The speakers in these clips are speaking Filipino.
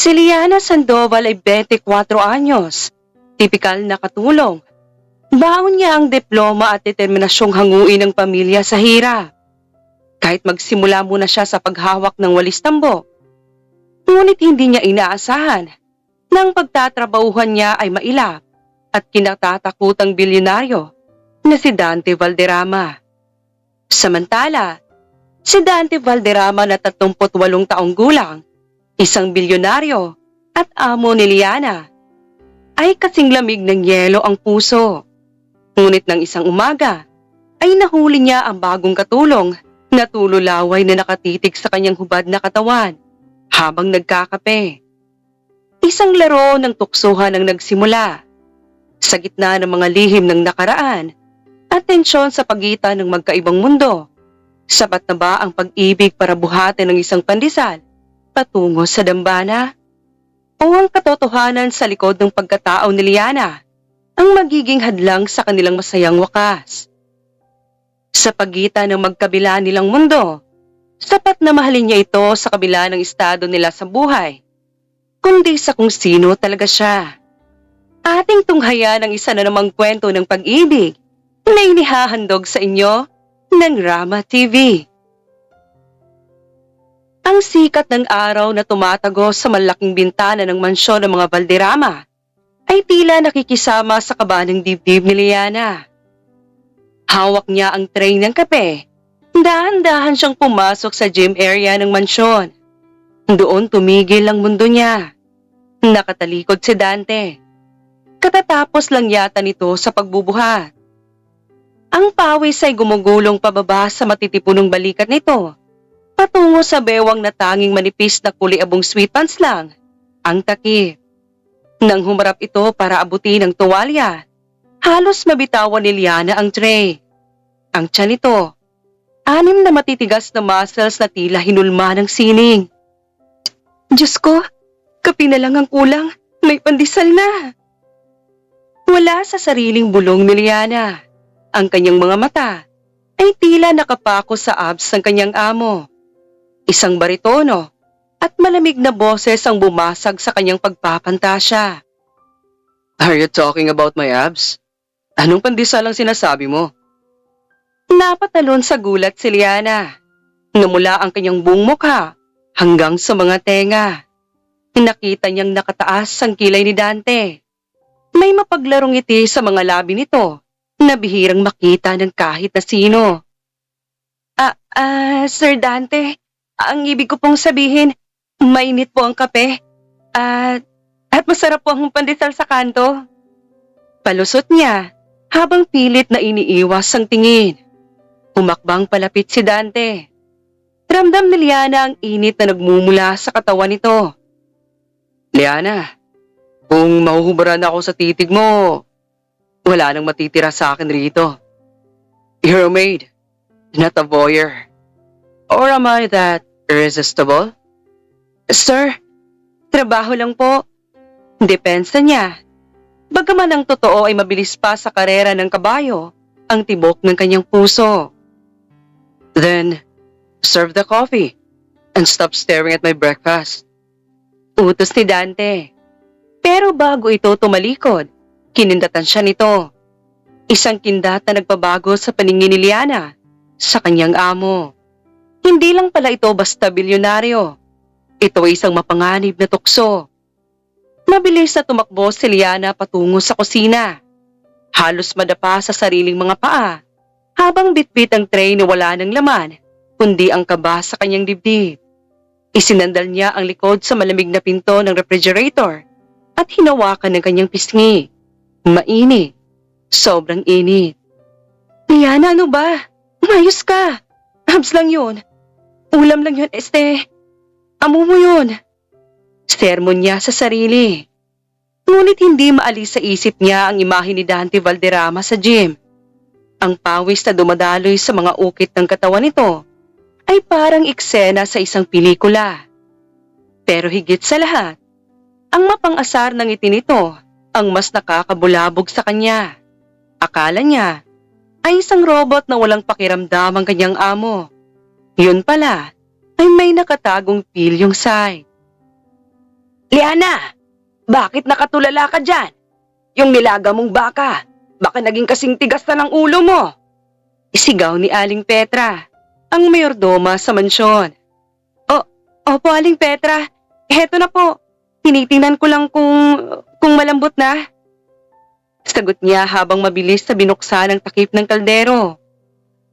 Si Liana Sandoval ay 24 anyos, tipikal na katulong. Baon niya ang diploma at determinasyong hanguin ng pamilya sa hirap. Kahit magsimula muna siya sa paghawak ng walis tambo, ngunit hindi niya inaasahan na ang pagtatrabahuhan niya ay mailap at kinatatakutang bilyonaryo na si Dante Valderrama. Samantala, si Dante Valderrama na 38 taong gulang, isang bilyonaryo at amo ni Liana, ay kasing lamig ng yelo ang puso. Ngunit ng isang umaga ay nahuli niya ang bagong katulong na tululaway na nakatitig sa kanyang hubad na katawan habang nagkakape. Isang laro ng tuksuhan ang nagsimula. Sa gitna ng mga lihim ng nakaraan at tensyon sa pagitan ng magkaibang mundo, sapat na ba ang pag-ibig para buhatin ng isang pandesal patungo sa dambana? O ang katotohanan sa likod ng pagkatao ni Liana ang magiging hadlang sa kanilang masayang wakas? Sa pagitan ng magkabila nilang mundo, sapat na mahalin niya ito sa kabila ng estado nila sa buhay, kundi sa kung sino talaga siya. Ating tunghayan ang isa na namang kwento ng pag-ibig na inihahandog sa inyo ng Rama TV. Ang sikat ng araw na tumatagos sa malaking bintana ng mansyon ng mga Valderrama ay tila nakikisama sa kaba ng dibdib ni Liana. Hawak niya ang tray ng kape. Dahan-dahan siyang pumasok sa gym area ng mansyon. Doon tumigil ang mundo niya. Nakatalikod si Dante. Katatapos lang yata nito sa pagbubuhat. Ang pawis ay gumugulong pababa sa matitipunong balikat nito, patungo sa bewang na tanging manipis na kuliabong sweatpants lang ang takip. Nang humarap ito para abutin ang tuwalya, halos mabitawan ni Liana ang tray. Ang tiyan nito, 6 na matitigas na muscles na tila hinulma ng sining. Diyos ko, kape na lang ang kulang, may pandesal na. Wala sa sariling bulong ni Liana. Ang kanyang mga mata ay tila nakapako sa abs ng kanyang amo. Isang baritono at malamig na boses ang bumasag sa kanyang pagpapantasya. Are you talking about my abs? Anong pandesal ang sinasabi mo? Napatalon sa gulat si Liana. Namula ang kanyang buong mukha hanggang sa mga tenga. Nakita niyang nakataas ang kilay ni Dante. May mapaglarong ngiti sa mga labi nito na bihirang makita ng kahit na sino. Sir Dante, ang ibig ko pong sabihin, mainit po ang kape at masarap po ang pandesal sa kanto. Palusot niya habang pilit na iniiwas ang tingin. Humakbang palapit si Dante. Ramdam ni Liana ang init na nagmumula sa katawan nito. Liana, kung mahuhubaran ako sa titig mo, wala nang matitira sa akin rito. You're a maid, not a voyeur. Or am I that irresistible? Sir, trabaho lang po. Depensa niya. Bagaman ang totoo ay mabilis pa sa karera ng kabayo, ang tibok ng kanyang puso. Then, serve the coffee and stop staring at my breakfast. Utos ni Dante. Pero bago ito tumalikod, kinindatan siya nito. Isang kindat na nagpabago sa paningin ni Liana sa kanyang amo. Hindi lang pala ito basta bilyonaryo. Ito ay isang mapanganib na tukso. Mabilis na tumakbo si Liana patungo sa kusina. Halos madapa sa sariling mga paa habang bitbit ang tray na wala ng laman kundi ang kaba sa kanyang dibdib. Isinandal niya ang likod sa malamig na pinto ng refrigerator at hinawakan ng kanyang pisngi. Mainit. Sobrang init. Liana, ano ba? Umayos ka. Abs lang yun. Ulam lang yun, Amo mo yun. Sermon niya sa sarili. Ngunit hindi maalis sa isip niya ang imahe ni Dante Valderrama sa gym. Ang pawis na dumadaloy sa mga ukit ng katawan nito ay parang eksena sa isang pelikula. Pero higit sa lahat, ang mapang-asar ng ngiti nito ang mas nakakabulabog sa kanya. Akala niya ay isang robot na walang pakiramdam ang kanyang amo. Yun pala ay may nakatagong pilyong side. Liana, bakit nakatulala ka dyan? Yung nilaga mong baka, baka naging kasing tigas na ng ulo mo. Isigaw ni Aling Petra, ang mayordoma sa mansyon. Opo, Aling Petra. Heto na po. Tinitingnan ko lang kung malambot na. Sagot niya habang mabilis na binuksan ang takip ng kaldero.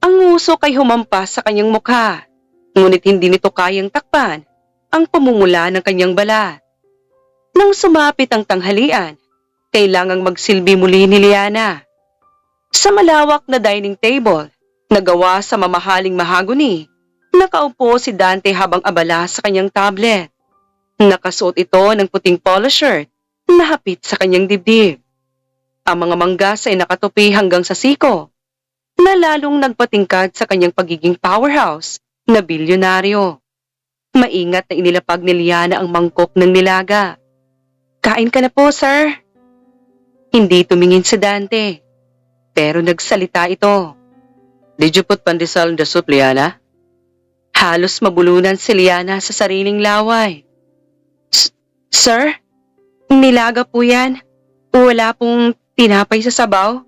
Ang usok ay humampas sa kanyang mukha, ngunit hindi nito kayang takpan ang pamumula ng kanyang balat. Nang sumapit ang tanghalian, kailangang magsilbi muli ni Liana. Sa malawak na dining table, na gawa sa mamahaling mahagoni, nakaupo si Dante habang abala sa kanyang tablet. Nakasuot ito ng puting polo shirt na hapit sa kanyang dibdib. Ang mga manggas ay nakatupi hanggang sa siko, na lalong nagpatingkad sa kanyang pagiging powerhouse na bilyonaryo. Maingat na inilapag ni Liana ang mangkok ng nilaga. Kain ka na po, sir. Hindi tumingin si Dante, pero nagsalita ito. Did you put pandesal in the soup, Liana? Halos mabulunan si Liana sa sariling laway. Sir, nilaga po yan. Wala pong tinapay sa sabaw.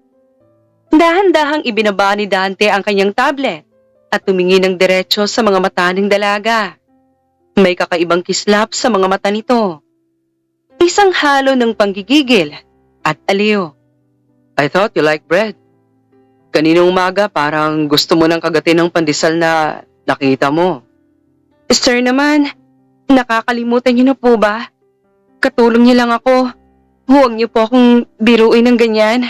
Dahan-dahang ibinaba ni Dante ang kanyang tablet at tumingin ng diretso sa mga mata ng dalaga. May kakaibang kislap sa mga mata nito. Isang halo ng panggigigil at aliw. I thought you like bread. Kaninang umaga parang gusto mo nang kagatin ng pandesal na nakita mo. Sir naman, nakakalimutan niyo na po ba? Katulong niyo lang ako. Huwag niyo po akong biruin ng ganyan.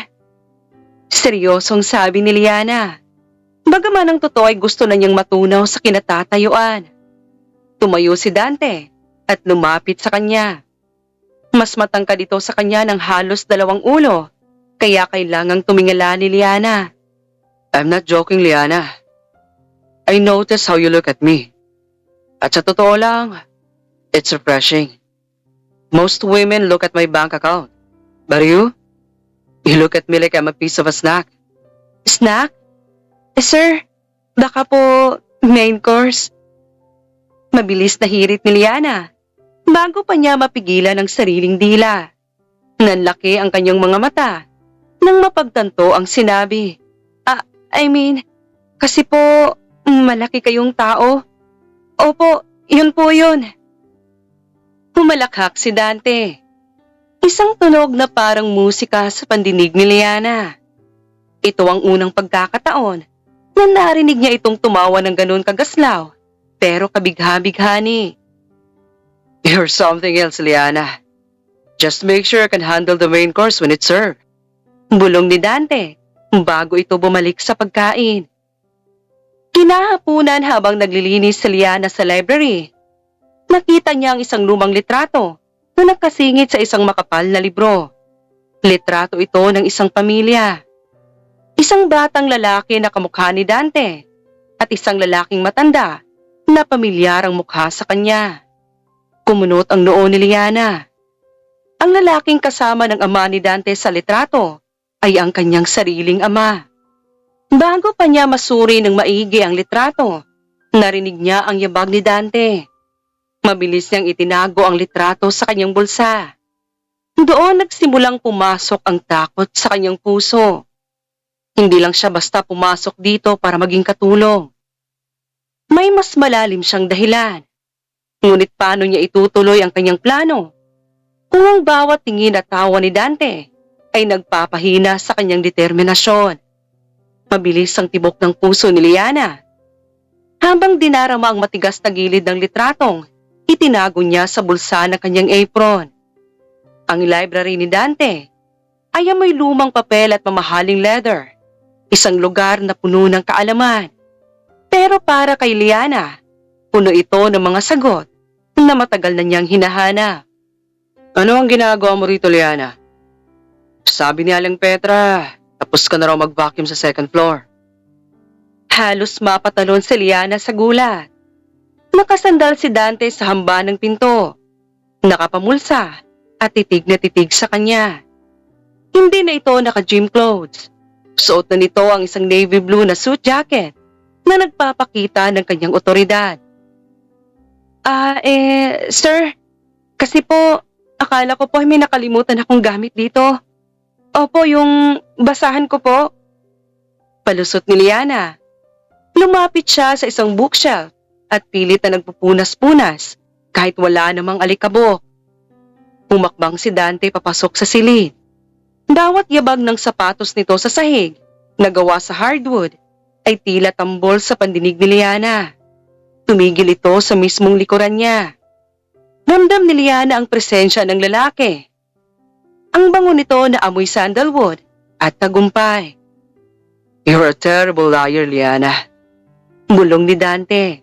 Seryosong sabi ni Liana. Bagaman ang totoo ay gusto na niyang matunaw sa kinatatayuan. Tumayo si Dante at lumapit sa kanya. Mas matangkad ito sa kanya ng halos 2 ulo, kaya kailangang tumingala ni Liana. I'm not joking, Liana. I notice how you look at me. At sa totoo lang, it's refreshing. Most women look at my bank account. But you look at me like I'm a piece of a snack. Snack? Sir, baka po main course. Mabilis na hirit ni Liana, bago pa niya mapigilan ang sariling dila. Nanlaki ang kanyang mga mata nang mapagtanto ang sinabi. Kasi po, malaki kayong tao. Opo, yun po yun. Humalakhak si Dante. Isang tunog na parang musika sa pandinig ni Liana. Ito ang unang pagkakataon na narinig niya itong tumawa ng ganun kagaslaw, pero kabigha-bighani. You're something else, Liana. Just make sure I can handle the main course when it's served. Bulong ni Dante bago ito bumalik sa pagkain. Kinahapunan habang naglilinis si Liana sa library. Nakita niya ang isang lumang litrato na nakasingit sa isang makapal na libro. Litrato ito ng isang pamilya. Isang batang lalaki na kamukha ni Dante at isang lalaking matanda na pamilyar ang mukha sa kanya. Kumunot ang noo ni Liana. Ang lalaking kasama ng ama ni Dante sa litrato ay ang kanyang sariling ama. Bago pa niya masuri ng maigi ang litrato, narinig niya ang yabag ni Dante. Mabilis niyang itinago ang litrato sa kanyang bulsa. Doon nagsimulang pumasok ang takot sa kanyang puso. Hindi lang siya basta pumasok dito para maging katulong. May mas malalim siyang dahilan. Ngunit paano niya itutuloy ang kanyang plano kung ang bawat tingin at tawa ni Dante ay nagpapahina sa kanyang determinasyon? Mabilis ang tibok ng puso ni Liana. Habang dinarama ang matigas na gilid ng litratong, itinago niya sa bulsa ng kanyang apron. Ang library ni Dante ay may lumang papel at mamahaling leather. Isang lugar na puno ng kaalaman. Pero para kay Liana, puno ito ng mga sagot na matagal na niyang hinahanap. Ano ang ginagawa mo rito, Liana? Sabi ni Aling Petra, tapos ka na raw mag-vacuum sa second floor. Halos mapatalon si Liana sa gulat. Nakasandal si Dante sa hamba ng pinto. Nakapamulsa at titig na titig sa kanya. Hindi na ito naka-gym clothes. Suot na nito ang isang navy blue na suit jacket na nagpapakita ng kanyang otoridad. Sir, kasi po Akala ko po ay may nakalimutan akong gamit dito. Opo, yung basahan ko po. Palusot ni Liana. Lumapit siya sa isang bookshelf at pilit na nagpupunas-punas kahit wala namang alikabok. Pumakbang si Dante papasok sa silid. Bawat yabag ng sapatos nito sa sahig na gawa sa hardwood ay tila tambol sa pandinig ni Liana. Tumigil ito sa mismong likuran niya. Ramdam ni Liana ang presensya ng lalaki. Ang bango nito na amoy sandalwood at tagumpay. "You're a terrible liar, Liana," bulong ni Dante.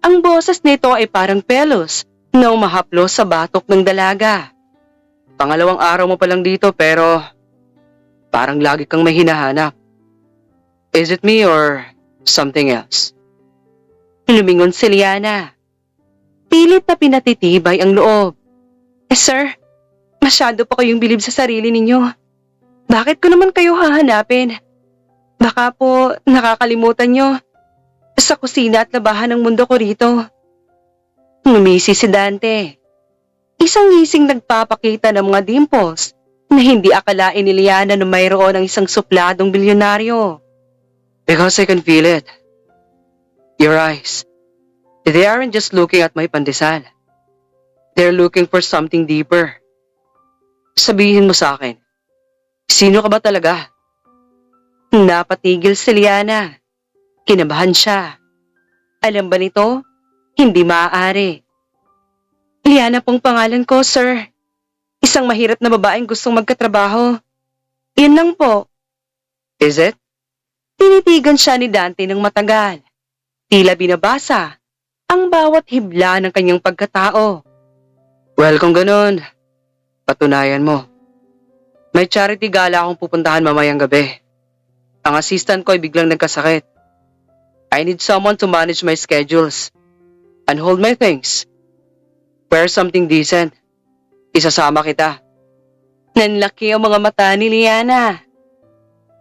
Ang boses nito ay parang pelos na umahaplo sa batok ng dalaga. "Pangalawang araw mo pa lang dito pero parang lagi kang may hinahanap. Is it me or something else?" Lumingon si Liana. Pilit na pinatitibay ang loob. Sir, masyado pa kayong bilib sa sarili ninyo. Bakit ko naman kayo hahanapin? Baka po nakakalimutan nyo. Sa kusina at labahan ng mundo ko rito." Ngumisi si Dante. Isang ngising nagpapakita ng mga dimples na hindi akalain ni Liana na mayroon ang isang supladong bilyonaryo. "Because I can feel it. Your eyes. They aren't just looking at my pandesal. They're looking for something deeper. Sabihin mo sa akin, sino ka ba talaga?" Napatigil si Liana. Kinabahan siya. Alam ba nito? Hindi maaari. "Liana pong pangalan ko, sir. Isang mahirap na babaeng gustong magkatrabaho. Yun lang po." "Is it?" Tinitigan siya ni Dante ng matagal. Tila binabasa ang bawat hibla ng kanyang pagkatao. "Well, kung ganun, patunayan mo. May charity gala akong pupuntahan mamayang gabi. Ang assistant ko ay biglang nagkasakit. I need someone to manage my schedules and hold my things. Wear something decent. Isasama kita." Nanlaki ang mga mata ni Liana.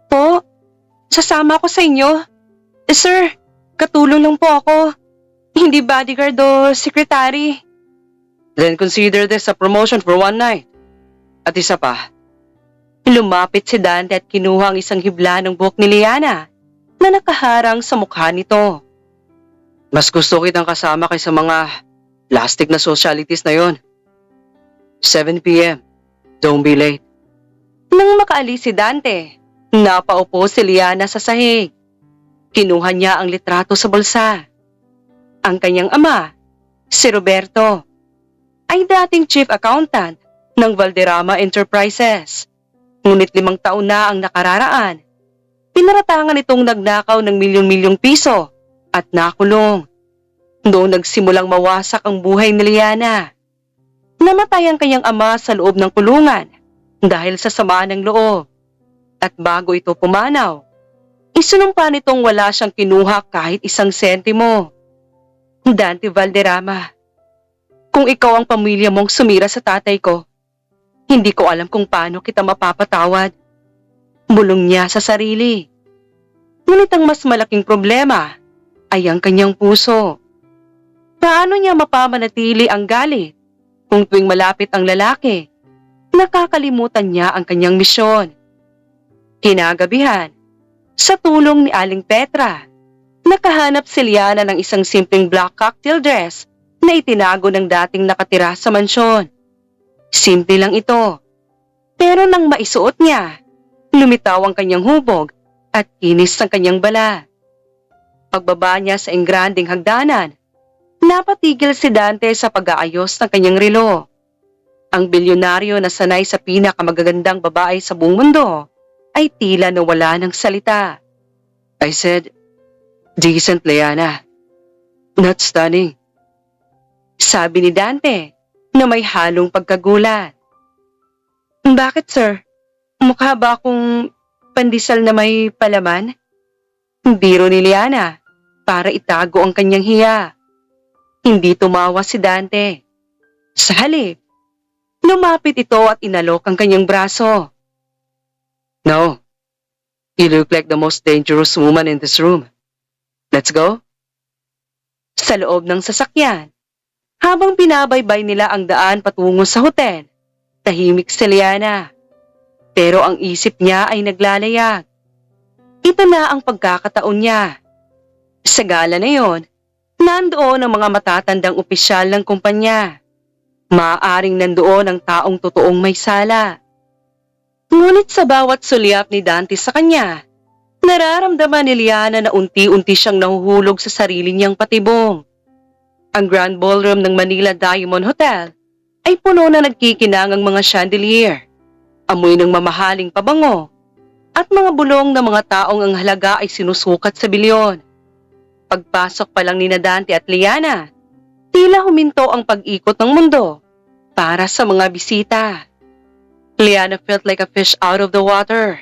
"Po, sasama ako sa inyo. Sir, katulong lang po ako. Hindi bodyguard o secretary." "Then consider this a promotion for one night. At isa pa." Lumapit si Dante at kinuha ang isang hibla ng buhok ni Liana na nakaharang sa mukha nito. "Mas gusto kitang kasama kaysa mga plastic na socialities na yon. 7 p.m. Don't be late." Nang makaalis si Dante, napaupo si Liana sa sahig. Kinuha niya ang litrato sa bulsa. Ang kanyang ama, si Roberto, ay dating chief accountant ng Valderrama Enterprises. Ngunit 5 taon na ang nakararaan. Pinaratangan itong nagnakaw ng milyon-milyong piso at nakulong. Doon nagsimulang mawasak ang buhay ni Liana. Namatay ang kanyang ama sa loob ng kulungan dahil sa sama ng loob. At bago ito pumanaw, isinumpa nitong wala siyang kinuha kahit 1 sentimo. "Dante Valderrama, kung ikaw ang pamilya mong sumira sa tatay ko, hindi ko alam kung paano kita mapapatawad." Bulong niya sa sarili. Ngunit ang mas malaking problema ay ang kanyang puso. Paano niya mapamanatili ang galit kung tuwing malapit ang lalaki, nakakalimutan niya ang kanyang misyon? Kinagabihan, sa tulong ni Aling Petra, nakahanap si Liana ng isang simpleng black cocktail dress na itinago ng dating nakatira sa mansyon. Simple lang ito, pero nang maisuot niya, lumitaw ang kanyang hubog at kinis ng kanyang bala. Pagbaba niya sa engranding hagdanan, napatigil si Dante sa pag-aayos ng kanyang relo. Ang bilyonaryo na sanay sa pinakamagagandang babae sa buong mundo ay tila nawala ng salita. "I said, decent, Liana. Not stunning." Sabi ni Dante na may halong pagkagulat. "Bakit, sir? Mukha ba akong pandesal na may palaman?" Biro ni Liana para itago ang kanyang hiya. Hindi tumawa si Dante. Sa halip, lumapit ito at inalok ang kanyang braso. "No, you look like the most dangerous woman in this room. Let's go?" Sa loob ng sasakyan, habang pinabaybay nila ang daan patungo sa hotel, Tahimik si Liana. Pero ang isip niya ay naglalayag. Ito na ang pagkakataon niya. Sa gala na yon, nandoon ang mga matatandang opisyal ng kumpanya. Maaaring nandoon ang taong totoong may sala. Ngunit sa bawat sulyap ni Dante sa kanya, nararamdaman ni Liana na unti-unti siyang nahuhulog sa sarili niyang patibong. Ang Grand Ballroom ng Manila Diamond Hotel ay puno na nagkikinangang mga chandelier, amoy ng mamahaling pabango, at mga bulong na mga taong ang halaga ay sinusukat sa bilyon. Pagpasok pa lang ni Dante at Liana, tila huminto ang pag-ikot ng mundo para sa mga bisita. Liana felt like a fish out of the water.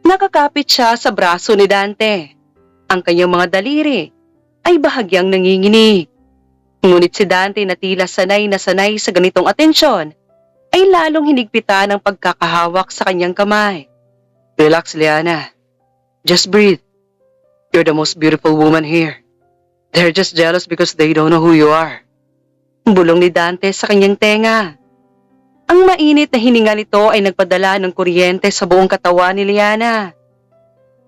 Nakakapit siya sa braso ni Dante. Ang kanyang mga daliri ay bahagyang nanginginig. Ngunit si Dante na tila sanay na sanay sa ganitong atensyon ay lalong hinigpitan ang pagkakahawak sa kanyang kamay. Relax, Liana. Just breathe. You're the most beautiful woman here. They're just jealous because they don't know who you are. Bulong ni Dante sa kanyang tenga. Ang mainit na hininga nito ay nagpadala ng kuryente sa buong katawan ni Liana.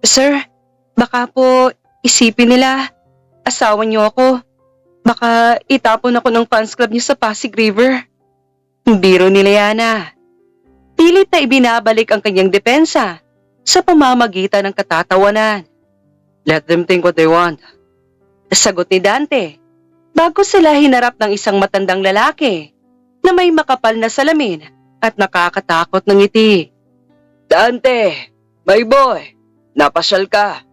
Sir, baka po isipin nila, asawa niyo ako. Baka itapon ako ng fans club niyo sa Pasig River. Biro ni Liana. Pilit na ibinabalik ang kanyang depensa sa pamamagitan ng katatawanan. Let them think what they want. Sagot ni Dante, bago sila hinarap ng isang matandang lalaki na may makapal na salamin at nakakatakot ng ngiti. Dante, my boy, napasyal ka.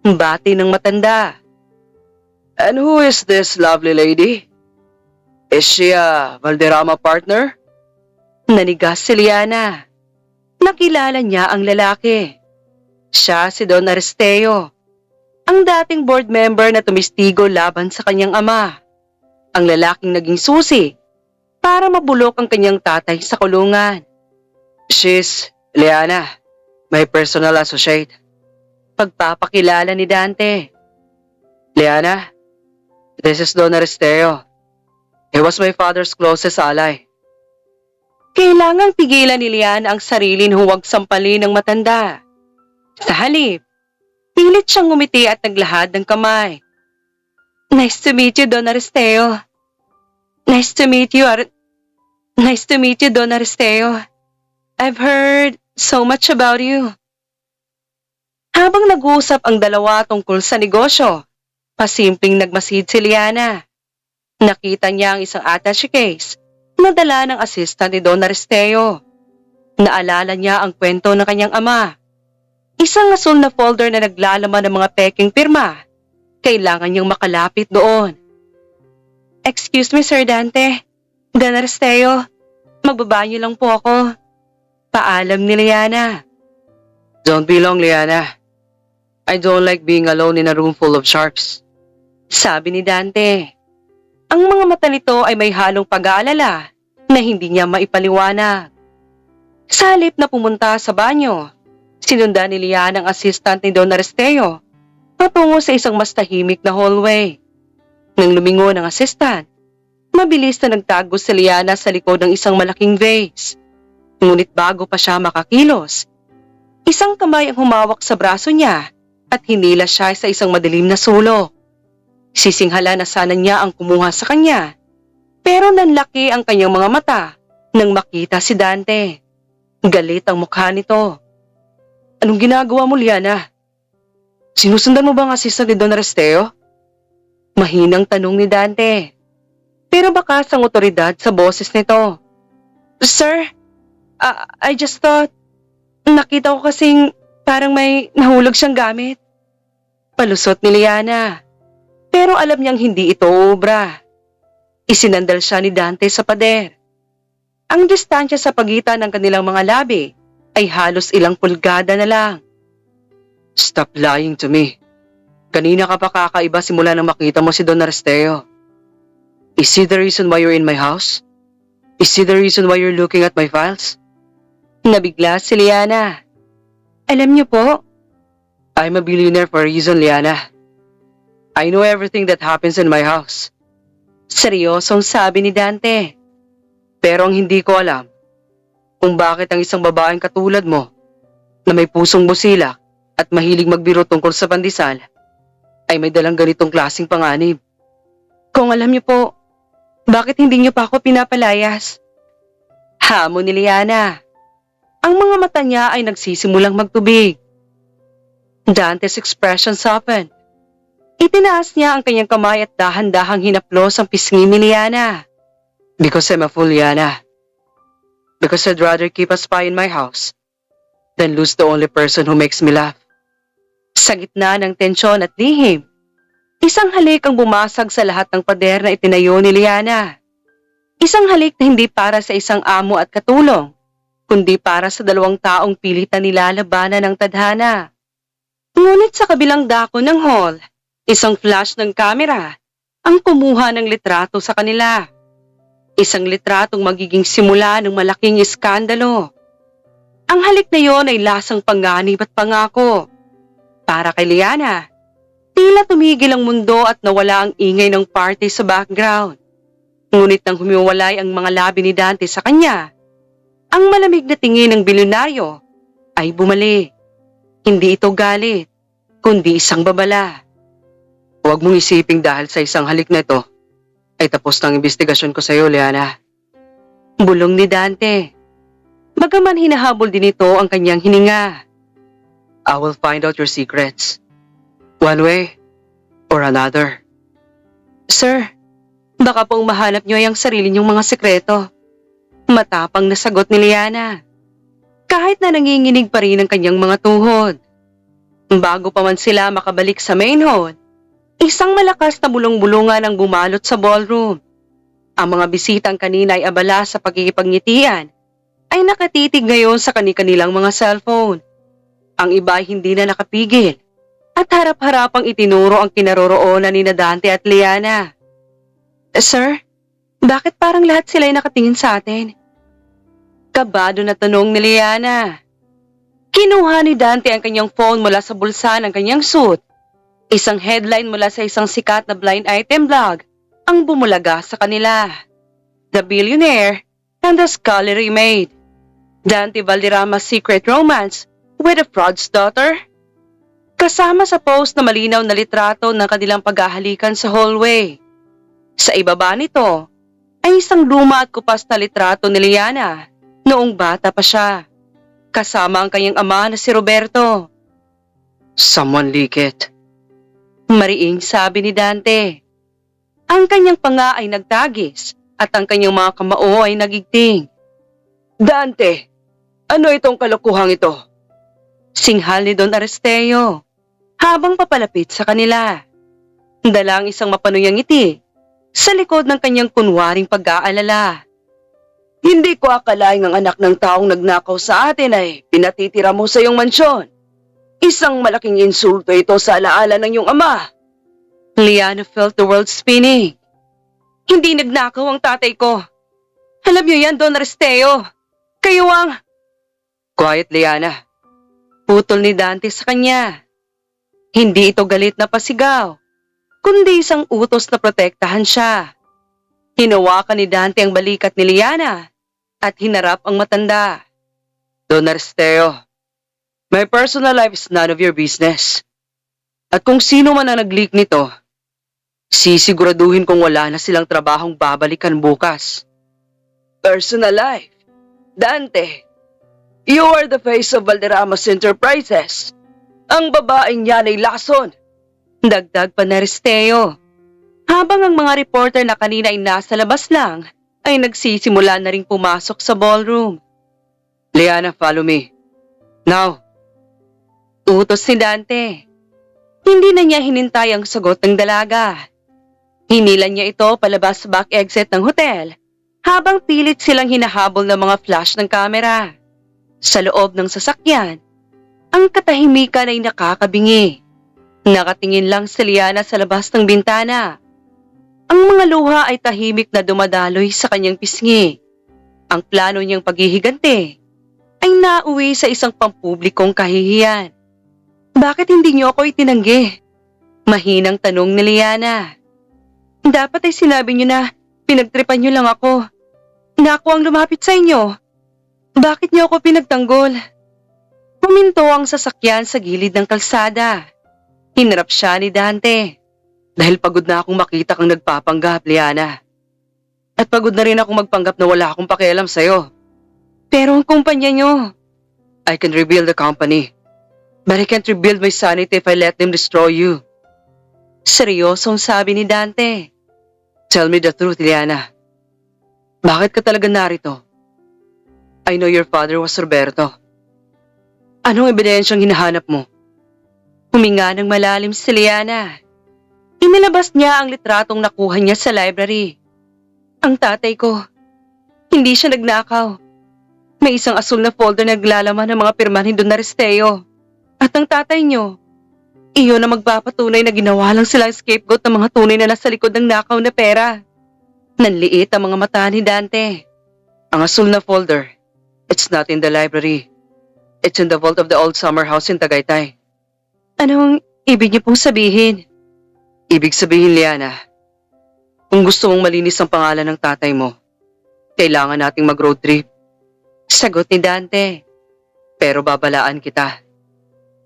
Bati ng matanda. And who is this lovely lady? Is she a Valderrama partner? Nanigas si Liana. Nakilala niya ang lalaki. Siya si Don Aristeo, ang dating board member na tumistigo laban sa kanyang ama. Ang lalaking naging susi para mabulok ang kanyang tatay sa kulungan. She's Liana, my personal associate. Pagpapakilala ni Dante. Liana, this is Don Aristeo. He was my father's closest ally. Kailangang pigilan ni Liana ang sarili na huwag sampalin ng matanda. Sa halip, pilit siyang ngumiti at naglahad ng kamay. Nice to meet you, Don Aristeo. Nice to meet you, Don Aristeo. I've heard so much about you. Habang nag-uusap ang dalawa tungkol sa negosyo, pasimpleng nagmasid si Liana. Nakita niya ang isang attaché case na dala ng assistant ni Don Aristeo. Naalala niya ang kwento ng kanyang ama. Isang asul na folder na naglalaman ng mga peking pirma. Kailangan niyang makalapit doon. Excuse me, Sir Dante. Don Aristeo, magbabanyo lang po ako. Paalam ni Liana. Don't be long, Liana. I don't like being alone in a room full of sharks. Sabi ni Dante. Ang mga mata nito ay may halong pag-aalala na hindi niya maipaliwanag. Sa halip na pumunta sa banyo, sinundan ni Liana ang assistant ni Don Aristeo patungo sa isang mas tahimik na hallway. Nang lumingon ang assistant, mabilis na nagtago si Liana sa likod ng isang malaking vase. Ngunit bago pa siya makakilos, isang kamay ang humawak sa braso niya at hinila siya sa isang madilim na sulok. Sisinghala na sana niya ang kumuha sa kanya, pero nanlaki ang kanyang mga mata nang makita si Dante. Galit ang mukha nito. Anong ginagawa mo, Liana? Sinusundan mo ba ang assistant ni Don Aristeo? Mahinang tanong ni Dante. Pero bakas ang otoridad sa boses nito. Sir, I just thought, nakita ko kasing parang may nahulog siyang gamit. Palusot ni Liana. Pero alam niyang hindi ito obra. Isinandal siya ni Dante sa pader. Ang distansya sa pagitan ng kanilang mga labi ay halos ilang pulgada na lang. Stop lying to me. Kanina ka pa kakaiba simula nang makita mo si Don Aristeo. Is he the reason why you're in my house? Is he the reason why you're looking at my files? Nabigla si Liana. Alam niyo po, I'm a billionaire for a reason, Liana. I know everything that happens in my house. Seryosong sabi ni Dante. Pero ang hindi ko alam, kung bakit ang isang babaeng katulad mo na may pusong busilak at mahilig magbiro tungkol sa pandesal ay may dalang ganitong klaseng panganib. Kung alam niyo po, bakit hindi niyo pa ako pinapalayas? Hamon ni Liana. Ang mga mata niya ay nagsisimulang magtubig. Dante's expression softened. Itinaas niya ang kanyang kamay at dahan-dahang hinaplos ang pisngi ni Liana. Because I'm a fool, Liana. Because I'd rather keep a spy in my house than lose the only person who makes me laugh. Sa gitna ng tensyon at lihim, isang halik ang bumasag sa lahat ng pader na itinayo ni Liana. Isang halik na hindi para sa isang amo at katulong, kundi para sa dalawang taong pilit na nilalabanan ng tadhana. Ngunit sa kabilang dako ng hall, isang flash ng kamera ang kumuha ng litrato sa kanila. Isang litratong magiging simula ng malaking iskandalo. Ang halik na yon ay lasang panganib at pangako. Para kay Liana, tila tumigil ang mundo at nawala ang ingay ng party sa background. Ngunit nang humiwalay ang mga labi ni Dante sa kanya, ang malamig na tingin ng bilyonaryo ay bumalik. Hindi ito galit, kundi isang babala. Huwag mong isiping dahil sa isang halik na ito ay tapos ng investigasyon ko sa iyo, Liana. Bulong ni Dante. Bagaman hinahabol din ito ang kanyang hininga. I will find out your secrets. One way or another. Sir, baka pong mahanap niyo ang sarili niyong mga sekreto. Matapang na sagot ni Liana. Kahit na nanginginig pa rin ang kanyang mga tuhod. Bago pa man sila makabalik sa main hall, isang malakas na bulong-bulungan ang bumalot sa ballroom. Ang mga bisitang kanina ay abala sa pagkikipagnitian ay nakatitig ngayon sa kani-kanilang mga cellphone. Ang iba ay hindi na nakapigil at harap-harapang itinuro ang kinaroroonan ni Dante at Liana. Sir, bakit parang lahat sila ay nakatingin sa atin? Kabado na tanong ni Liana. Kinuha ni Dante ang kanyang phone mula sa bulsa ng kanyang suit. Isang headline mula sa isang sikat na blind item blog ang bumulaga sa kanila. The Billionaire and the Scholarly Maid. Dante Valderrama's Secret Romance with a Fraud's Daughter. Kasama sa post na malinaw na litrato ng kanilang paghahalikan sa hallway. Sa ibaba nito ay isang luma at kupas na litrato ni Liana noong bata pa siya. Kasama ang kanyang ama na si Roberto. Someone leak it. Mariing sabi ni Dante. Ang kanyang panga ay nagtagis at ang kanyang mga kamao ay nagigting. Dante, ano itong kalokohang ito? Singhal ni Don Aristeo habang papalapit sa kanila. Dala ang isang mapanuyang ngiti sa likod ng kanyang kunwaring pag-aalala. Hindi ko akalaing ang anak ng taong nagnakaw sa atin ay pinatitira mo sa iyong mansyon. Isang malaking insulto ito sa alaala ng iyong ama. Liana felt the world spinning. Hindi nagnakaw ang tatay ko. Alam niyo yan, Don Aristeo. Kayo ang... Quiet, Liana. Putol ni Dante sa kanya. Hindi ito galit na pasigaw, kundi isang utos na protektahan siya. Hinawakan ni Dante ang balikat ni Liana at hinarap ang matanda. Don Aristeo, my personal life is none of your business. At kung sino man ang nag-leak nito, sisiguraduhin kong wala na silang trabahong babalikan bukas. Personal life? Dante, you are the face of Valderrama's Enterprises. Ang babaeng yan ay lason. Dagdag pa ni Aristeo. Habang ang mga reporter na kanina ay nasa labas lang, ay nagsisimula na ring pumasok sa ballroom. Liana, follow me. Now. Utos ni Dante. Hindi na niya hinintay ang sagot ng dalaga. Hinilan niya ito palabas sa back exit ng hotel, habang pilit silang hinahabol ng mga flash ng kamera. Sa loob ng sasakyan, ang katahimikan ay nakakabingi. Nakatingin lang si Liana sa labas ng bintana. Ang mga luha ay tahimik na dumadaloy sa kanyang pisngi. Ang plano niyang paghihigante ay nauwi sa isang pampublikong kahihiyan. Bakit hindi niyo ako itinanggi? Mahinang tanong ni Liana. Dapat ay sinabi niyo na pinagtripan niyo lang ako. Na ako ang lumapit sa inyo. Bakit niyo ako pinagtanggol? Huminto ang sasakyan sa gilid ng kalsada. Hinarap siya ni Dante. Dahil pagod na akong makita kang nagpapanggap, Liana. At pagod na rin akong magpanggap na wala akong pakialam sa'yo. Pero ang kumpanya niyo, I can rebuild the company. But I can't rebuild my sanity if I let them destroy you. seryosong sabi ni Dante. Tell me the truth, Liana. Bakit ka talaga narito? I know your father was Roberto. Anong ebidensyang hinahanap mo? Huminga ng malalim si Liana. Inilabas niya ang litratong nakuha niya sa library. Ang tatay ko, hindi siya nagnakaw. May isang asul na folder na naglalaman ng mga pirma ni Don Aristeo. At ang tatay niyo, iyon na magpapatunay na ginawa lang silang scapegoat ng mga tunay na nasa likod ng nakaw na pera. Nanliit ang mga mata ni Dante. Ang asul na folder, it's not in the library. It's in the vault of the old summer house in Tagaytay. Anong ibig niyo pong sabihin? Ibig sabihin, Liana, kung gusto mong malinis ang pangalan ng tatay mo, kailangan nating mag-road trip. Sagot ni Dante. Pero babalaan kita.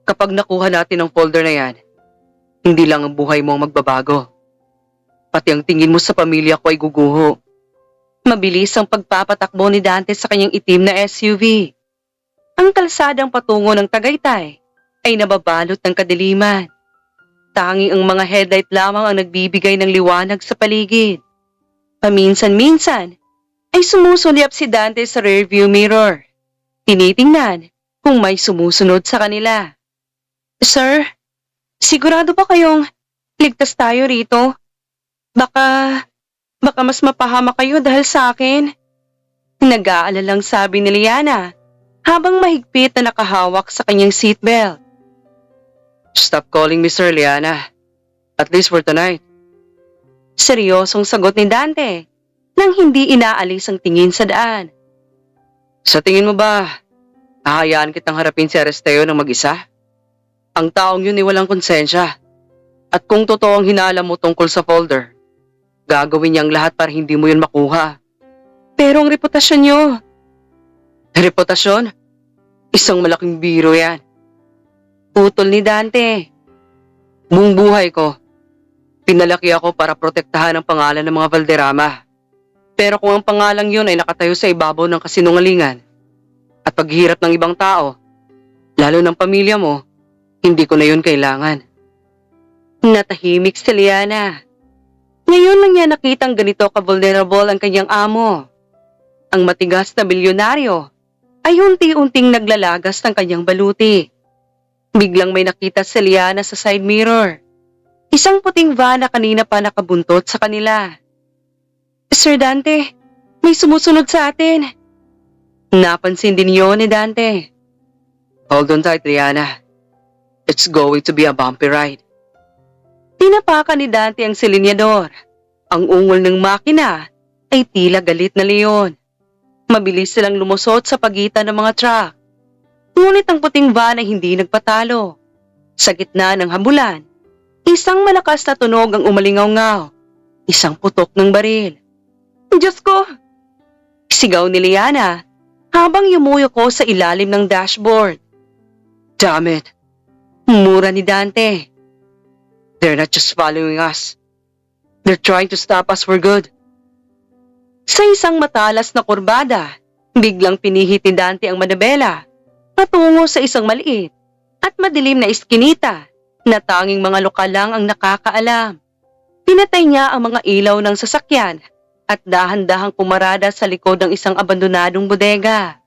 Kapag nakuha natin ang folder na yan, hindi lang ang buhay mo ang magbabago. Pati ang tingin mo sa pamilya ko ay guguho. Mabilis ang pagpapatakbo ni Dante sa kanyang itim na SUV. Ang kalsadang patungo ng Tagaytay ay nababalot ng kadiliman. Tanging ang mga headlight lamang ang nagbibigay ng liwanag sa paligid. Paminsan-minsan ay sumusulyap si Dante sa rearview mirror. Tinitingnan kung may sumusunod sa kanila. Sir, sigurado ba kayong ligtas tayo rito? Baka mas mapahama kayo dahil sa akin. Nag-aalalang sabi ni Liana habang mahigpit na nakahawak sa kanyang seatbelt. Stop calling me Sir, Liana. At least for tonight. Seryosong sagot ni Dante nang hindi inaalis ang tingin sa daan. Sa tingin mo ba, hahayaan kitang harapin si Aristeo ng mag-isa? Ang taong yun ay walang konsensya. At kung totoo ang hinala mo tungkol sa folder, gagawin niyang lahat para hindi mo yun makuha. Pero ang reputasyon niyo. Reputasyon? Isang malaking biro yan. Putol ni Dante. Buong buhay ko, pinalaki ako para protektahan ang pangalan ng mga Valderrama. Pero kung ang pangalang yun ay nakatayo sa ibabaw ng kasinungalingan at paghihirap ng ibang tao, lalo ng pamilya mo, hindi ko na yun kailangan. Natahimik si Liana. Ngayon lang niya nakitang ganito ka-vulnerable ang kanyang amo. Ang matigas na bilyonaryo ay unti-unting naglalagas ng kanyang baluti. Biglang may nakita si Liana sa side mirror. Isang puting van na kanina pa nakabuntot sa kanila. Sir Dante, may sumusunod sa atin. Napansin din yun ni Dante. Hold on tight, Liana. It's going to be a bumpy ride. Tinapakan ni Dante ang silinyador. Ang ungol ng makina ay tila galit na leon. Mabilis silang lumusot sa pagitan ng mga truck. Ngunit ang puting van ay hindi nagpatalo. Sa gitna ng habulan, isang malakas na tunog ang umalingaw-ngaw. Isang putok ng baril. Diyos ko! Sigaw ni Liana habang yumuyuko sa ilalim ng dashboard. Damn it! Mura ni Dante. They're not just following us. They're trying to stop us for good. Sa isang matalas na kurbada, biglang pinihit ni Dante ang manabela patungo sa isang maliit at madilim na iskinita na tanging mga lokal lang ang nakakaalam. Pinatay niya ang mga ilaw ng sasakyan at dahan-dahang pumarada sa likod ng isang abandonadong bodega.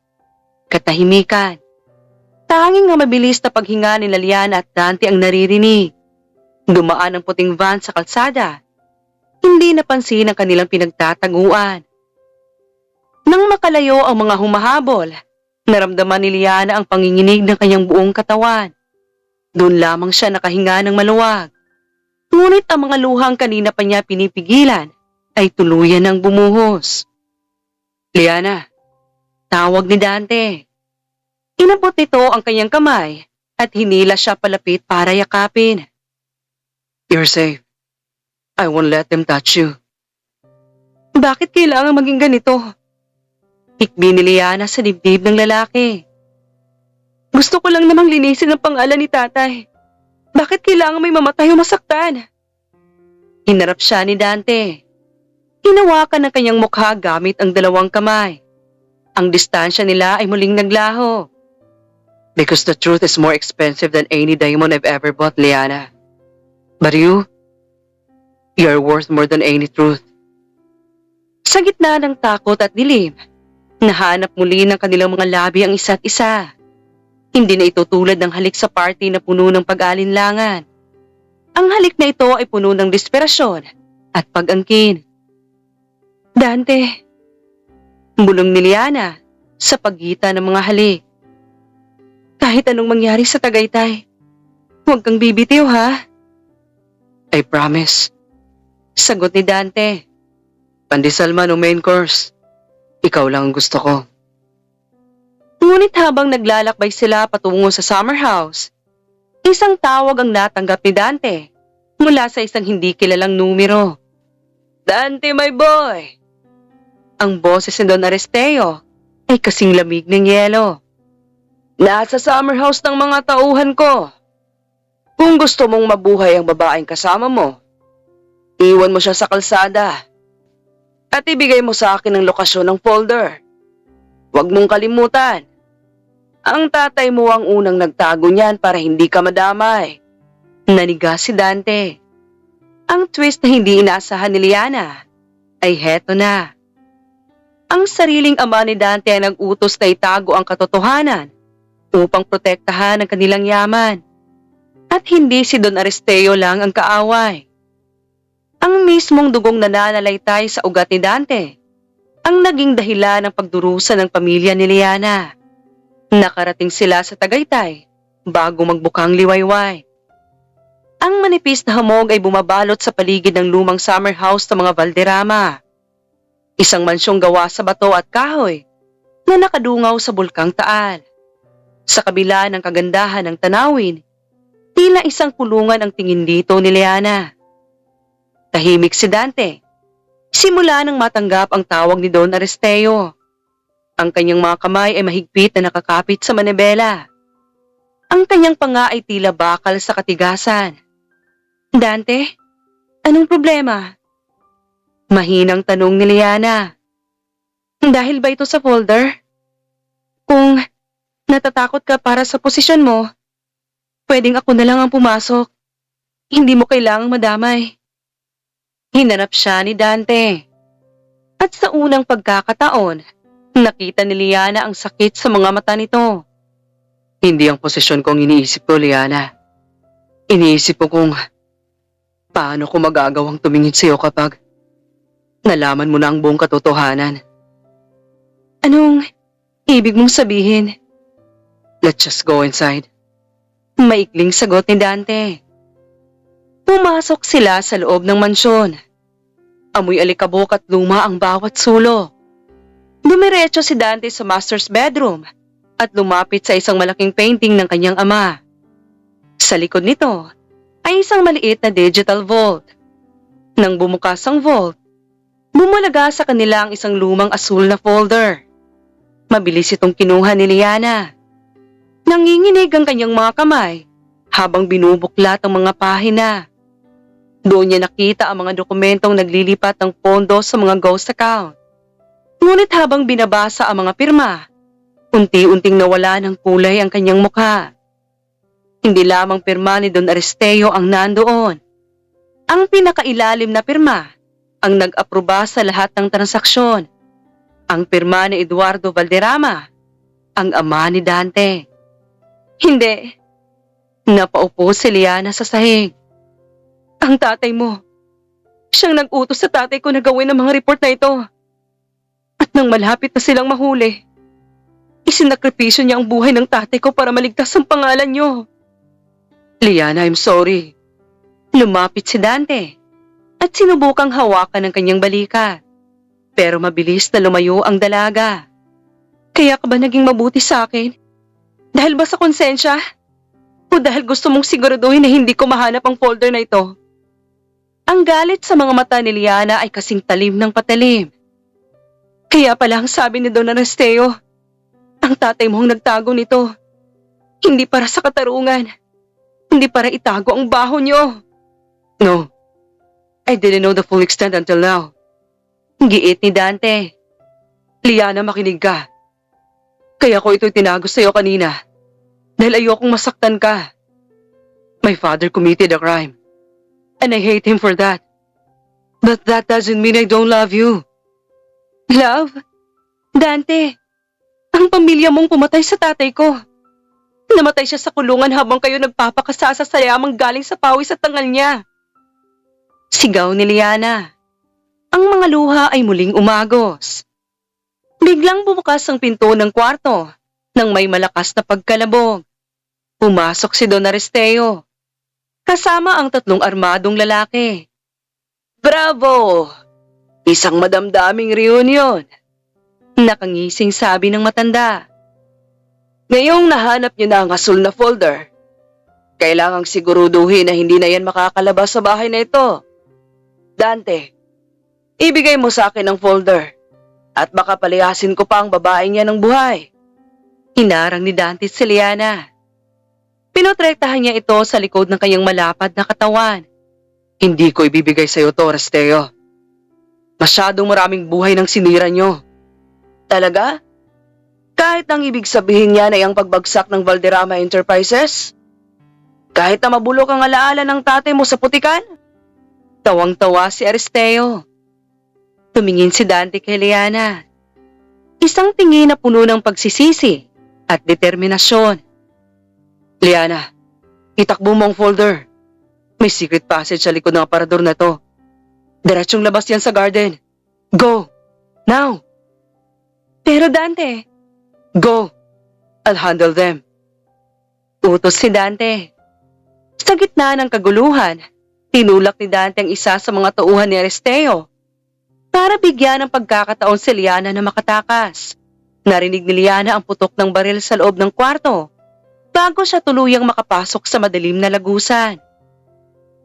Katahimikan. Tanging ang mabilis na paghinga ni Liana at Dante ang naririnig. Dumaan ang puting van sa kalsada. Hindi napansin ang kanilang pinagtataguan. Nang makalayo ang mga humahabol, naramdaman ni Liana ang panginginig ng kanyang buong katawan. Doon lamang siya nakahinga ng maluwag. Ngunit ang mga luhang kanina pa niya pinipigilan ay tuluyan ng bumuhos. Liana, Tawag ni Dante. Inabot nito ang kanyang kamay at hinila siya palapit para yakapin. you're safe. I won't let them touch you. Bakit kailangan maging ganito? Hikbi ni Liana sa dibdib ng lalaki. Gusto ko lang namang linisin ang pangalan ni tatay. Bakit kailangan may mamatay o masaktan? Hinarap siya ni Dante. Hinawakan ng kanyang mukha gamit ang dalawang kamay. Ang distansya nila ay muling naglaho. Because the truth is more expensive than any diamond I've ever bought, Liana. But you're worth more than any truth. Sa gitna ng takot at dilim, nahanap muli ng kanilang mga labi ang isa't isa. Hindi na ito tulad ng halik sa party na puno ng pag-alinlangan. Ang halik na ito ay puno ng desperasyon at pag-angkin. Dante, bulong ni Liana sa pagitan ng mga halik. Kahit anong mangyari sa Tagaytay, huwag kang bibitiw ha. I promise. Sagot ni Dante. Pandesal man o main course, ikaw lang ang gusto ko. Ngunit habang naglalakbay sila patungo sa summer house, isang tawag ang natanggap ni Dante mula sa isang hindi kilalang numero. Dante, my boy! Ang boses ni Don Aristeo ay kasing lamig ng yelo. Nasa summer house ng mga tauhan ko. Kung gusto mong mabuhay ang babaeng kasama mo, iwan mo siya sa kalsada at ibigay mo sa akin ang lokasyon ng folder. Huwag mong kalimutan, ang tatay mo ang unang nagtago niyan para hindi ka madamay. Naniga si Dante. Ang twist na hindi inaasahan ni Liana ay heto na. Ang sariling ama ni Dante ay nag-utos na itago ang katotohanan upang protektahan ang kanilang yaman. At hindi si Don Aristeo lang ang kaaway. Ang mismong dugong nananalaytay sa ugat ni Dante ang naging dahilan ng pagdurusa ng pamilya ni Liana. Nakarating sila sa Tagaytay bago magbukang liwayway. Ang manipis na hamog ay bumabalot sa paligid ng lumang summer house ng mga Valderrama. Isang mansyong gawa sa bato at kahoy na nakadungaw sa bulkang Taal. Sa kabila ng kagandahan ng tanawin, tila isang kulungan ang tingin dito ni Liana. Tahimik si Dante. Simula nang matanggap ang tawag ni Don Aristeo. Ang kanyang mga kamay ay mahigpit na nakakapit sa manibela. Ang kanyang panga ay tila bakal sa katigasan. Dante, anong problema? Mahinang tanong ni Liana. Dahil ba ito sa folder? Kung natatakot ka para sa posisyon mo, pwedeng ako na lang ang pumasok. Hindi mo kailangang madamay. Hinanap siya ni Dante. At sa unang pagkakataon, nakita ni Liana ang sakit sa mga mata nito. Hindi ang posisyon kong iniisip ko, Liana. Iniisip ko kung paano ko magagawang tumingin sa'yo kapag nalaman mo na ang buong katotohanan. Anong ibig mong sabihin? Let's just go inside. Maikling sagot ni Dante. Pumasok sila sa loob ng mansyon. Amoy alikabok at luma ang bawat sulok. Dumiretso si Dante sa master's bedroom at lumapit sa isang malaking painting ng kanyang ama. Sa likod nito ay isang maliit na digital vault. Nang bumukas ang vault, bumalaga sa kanila ang isang lumang asul na folder. Mabilis itong kinuha ni Liana. Nanginginig ang kanyang mga kamay habang binubuklat ang mga pahina. Doon niya nakita ang mga dokumentong naglilipat ng pondo sa mga ghost account. Ngunit habang binabasa ang mga pirma, unti-unting nawala ng kulay ang kanyang mukha. Hindi lamang pirma ni Don Aristeo ang nandoon. Ang pinakailalim na pirma ang nag-aproba sa lahat ng transaksyon. Ang pirma ni Eduardo Valderrama, ang ama ni Dante. Hindi. Napaupo si Liana sa sahig. Ang tatay mo. Siyang nag-utos sa tatay ko na gawin ang mga report na ito. At nang malapit na silang mahuli, isinakripisyo niya ang buhay ng tatay ko para maligtas ang pangalan niyo. Liana, I'm sorry. Lumapit si Dante at sinubukang hawakan ng kanyang balikat. Pero mabilis na lumayo ang dalaga. Kaya ka ba naging mabuti sa akin? Dahil ba sa konsensya? O dahil gusto mong siguraduhin na hindi ko mahanap ang folder na ito? Ang galit sa mga mata ni Liana ay kasing talim ng patalim. Kaya pala ang sabi ni Don Aristeo, ang tatay mo ang nagtago nito. Hindi para sa katarungan. Hindi para itago ang baho niyo. No, I didn't know the full extent until now. Giit ni Dante. Liana, makinig ka. Kaya ko ito tinago sa'yo kanina. Dahil ayokong masaktan ka. My father committed a crime. And I hate him for that. But that doesn't mean I don't love you. Love? Dante, ang pamilya mong pumatay sa tatay ko. Namatay siya sa kulungan habang kayo nagpapakasasa sa yamang galing sa pawis at tangal niya. Sigaw ni Liana. Ang mga luha ay muling umagos. Biglang bumukas ang pinto ng kwarto nang may malakas na pagkalabog. Pumasok si Don Aristeo. Kasama ang 3 armadong lalaki. Bravo! Isang madamdaming reunion. Nakangising sabi ng matanda. Ngayong nahanap niyo na ang asul na folder, kailangang siguruduhin na hindi na yan makakalabas sa bahay na ito. Dante, ibigay mo sa akin ang folder at baka palayasin ko pa ang babae niya ng buhay. Hinarang ni Dante si Liana. Pinotrektahan niya ito sa likod ng kanyang malapad na katawan. Hindi ko ibibigay sa iyo to, Aristeo. Masyadong maraming buhay ng sinira niyo. Talaga? Kahit ang ibig sabihin niya ay ang pagbagsak ng Valderrama Enterprises? Kahit na mabulok ang alaala ng tatay mo sa putikan? Tawang-tawa si Aristeo. Tumingin si Dante kay Liana. Isang tingin na puno ng pagsisisi at determinasyon. Liana, itakbo mo ang folder. May secret passage sa likod ng aparador na to. Diretsong labas yan sa garden. Go! Now! Pero Dante, Go! I'll handle them. utos si Dante. Sa gitna ng kaguluhan, tinulak ni Dante ang isa sa mga tauhan ni Aristeo para bigyan ng pagkakataon si Liana na makatakas. Narinig ni Liana ang putok ng baril sa loob ng kwarto bago siya tuluyang makapasok sa madilim na lagusan.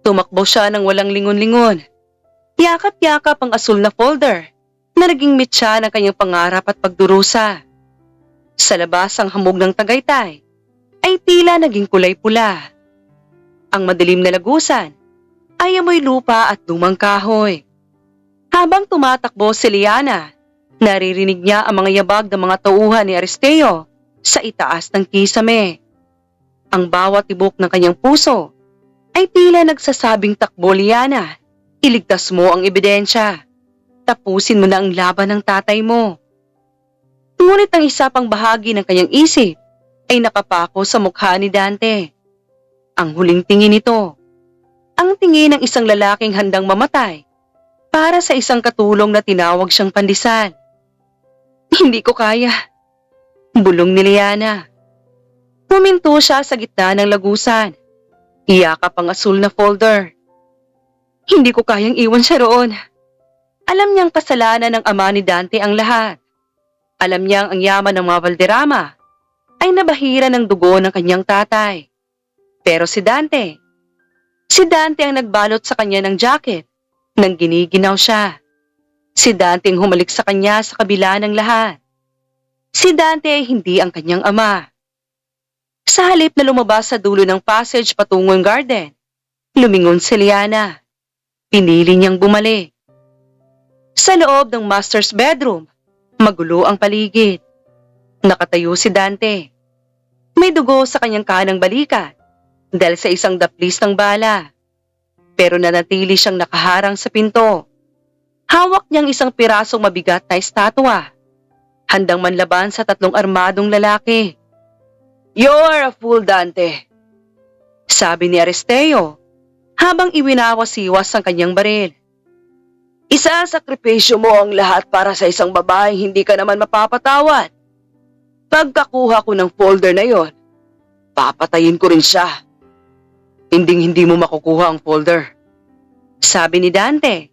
Tumakbo siya ng walang lingon-lingon. Yakap-yakap ang asul na folder na naging mitya ng kanyang pangarap at pagdurusa. Sa labas ang hamog ng Tagaytay ay tila naging kulay pula. Ang madilim na lagusan ay amoy lupa at lumang kahoy. Habang tumatakbo si Liana, naririnig niya ang mga yabag ng mga tauhan ni Aristeo sa itaas ng kisame. Ang bawat tibok ng kanyang puso ay tila nagsasabing, takbo Liana, iligtas mo ang ebidensya. Tapusin mo na ang laban ng tatay mo. Ngunit ang isa pang bahagi ng kanyang isip ay nakapako sa mukha ni Dante. Ang huling tingin nito, ang tingin ng isang lalaking handang mamatay para sa isang katulong na tinawag siyang pandesal. Hindi ko kaya, bulong ni Liana. Huminto siya sa gitna ng lagusan. Iyakap ang asul na folder. Hindi ko kayang iwan siya roon. Alam niyang kasalanan ng ama ni Dante ang lahat. Alam niyang ang yaman ng mga Valderrama ay nabahira ng dugo ng kanyang tatay. Pero si Dante ang nagbalot sa kanya ng jacket nang giniginaw siya. Si Dante ang humalik sa kanya sa kabila ng lahat. Si Dante ay hindi ang kanyang ama. Sa halip na lumabas sa dulo ng passage patungong garden, lumingon si Liana. Pinili niyang bumalik. Sa loob ng master's bedroom, magulo ang paligid. Nakatayo si Dante. May dugo sa kanyang kanang balikat dahil sa isang daplis ng bala. Pero nanatili siyang nakaharang sa pinto. Hawak niyang isang pirasong mabigat na estatwa. Handang manlaban sa 3 armadong lalaki. You're a fool, Dante. Sabi ni Aristeo habang iwinawas-iwas ang kanyang baril. Isasakripisyo mo ang lahat para sa isang babaeng hindi ka naman mapapatawad. Pagkakuha ko ng folder na yon, papatayin ko rin siya. Hinding-hindi mo makukuha ang folder. Sabi ni Dante,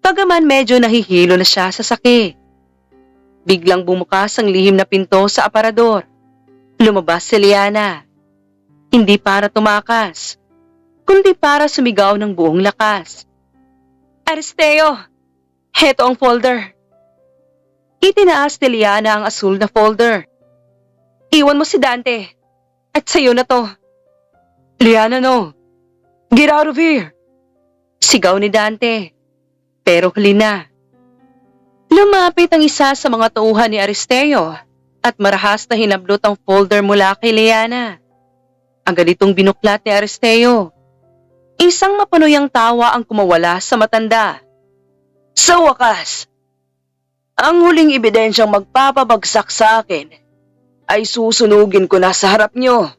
pagaman medyo nahihilo na siya sa sakit. Biglang bumukas ang lihim na pinto sa aparador. Lumabas si Liana. Hindi para tumakas, kundi para sumigaw ng buong lakas. Aristeo, heto ang folder. Itinaas ni Liana ang asul na folder. Iwan mo si Dante. At sa'yo na to. Liana, no. Get out of here. Sigaw ni Dante. Pero huli na. Lumapit ang isa sa mga tauhan ni Aristeo at marahas na hinablot ang folder mula kay Liana. Ang ganitong binuklat ni Aristeo. Isang mapanuyang tawa ang kumawala sa matanda. Sa wakas, ang huling ebidensyang magpapabagsak sa akin ay susunugin ko na sa harap nyo.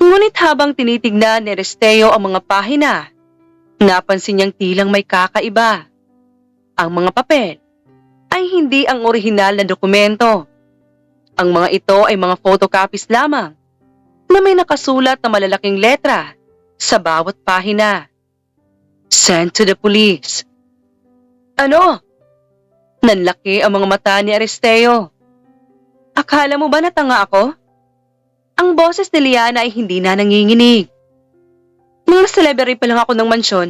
Ngunit habang tinitignan ni Aristeo ang mga pahina, napansin niyang tilang may kakaiba. Ang mga papel ay hindi ang orihinal na dokumento. Ang mga ito ay mga photocopies lamang na may nakasulat na malalaking letra sa bawat pahina. Sent to the police. Ano? Nanlaki ang mga mata ni Aristeo. Akala mo ba natanga ako? Ang boses ni Liana ay hindi na nanginginig. Nung nasa library pa lang ako ng mansyon,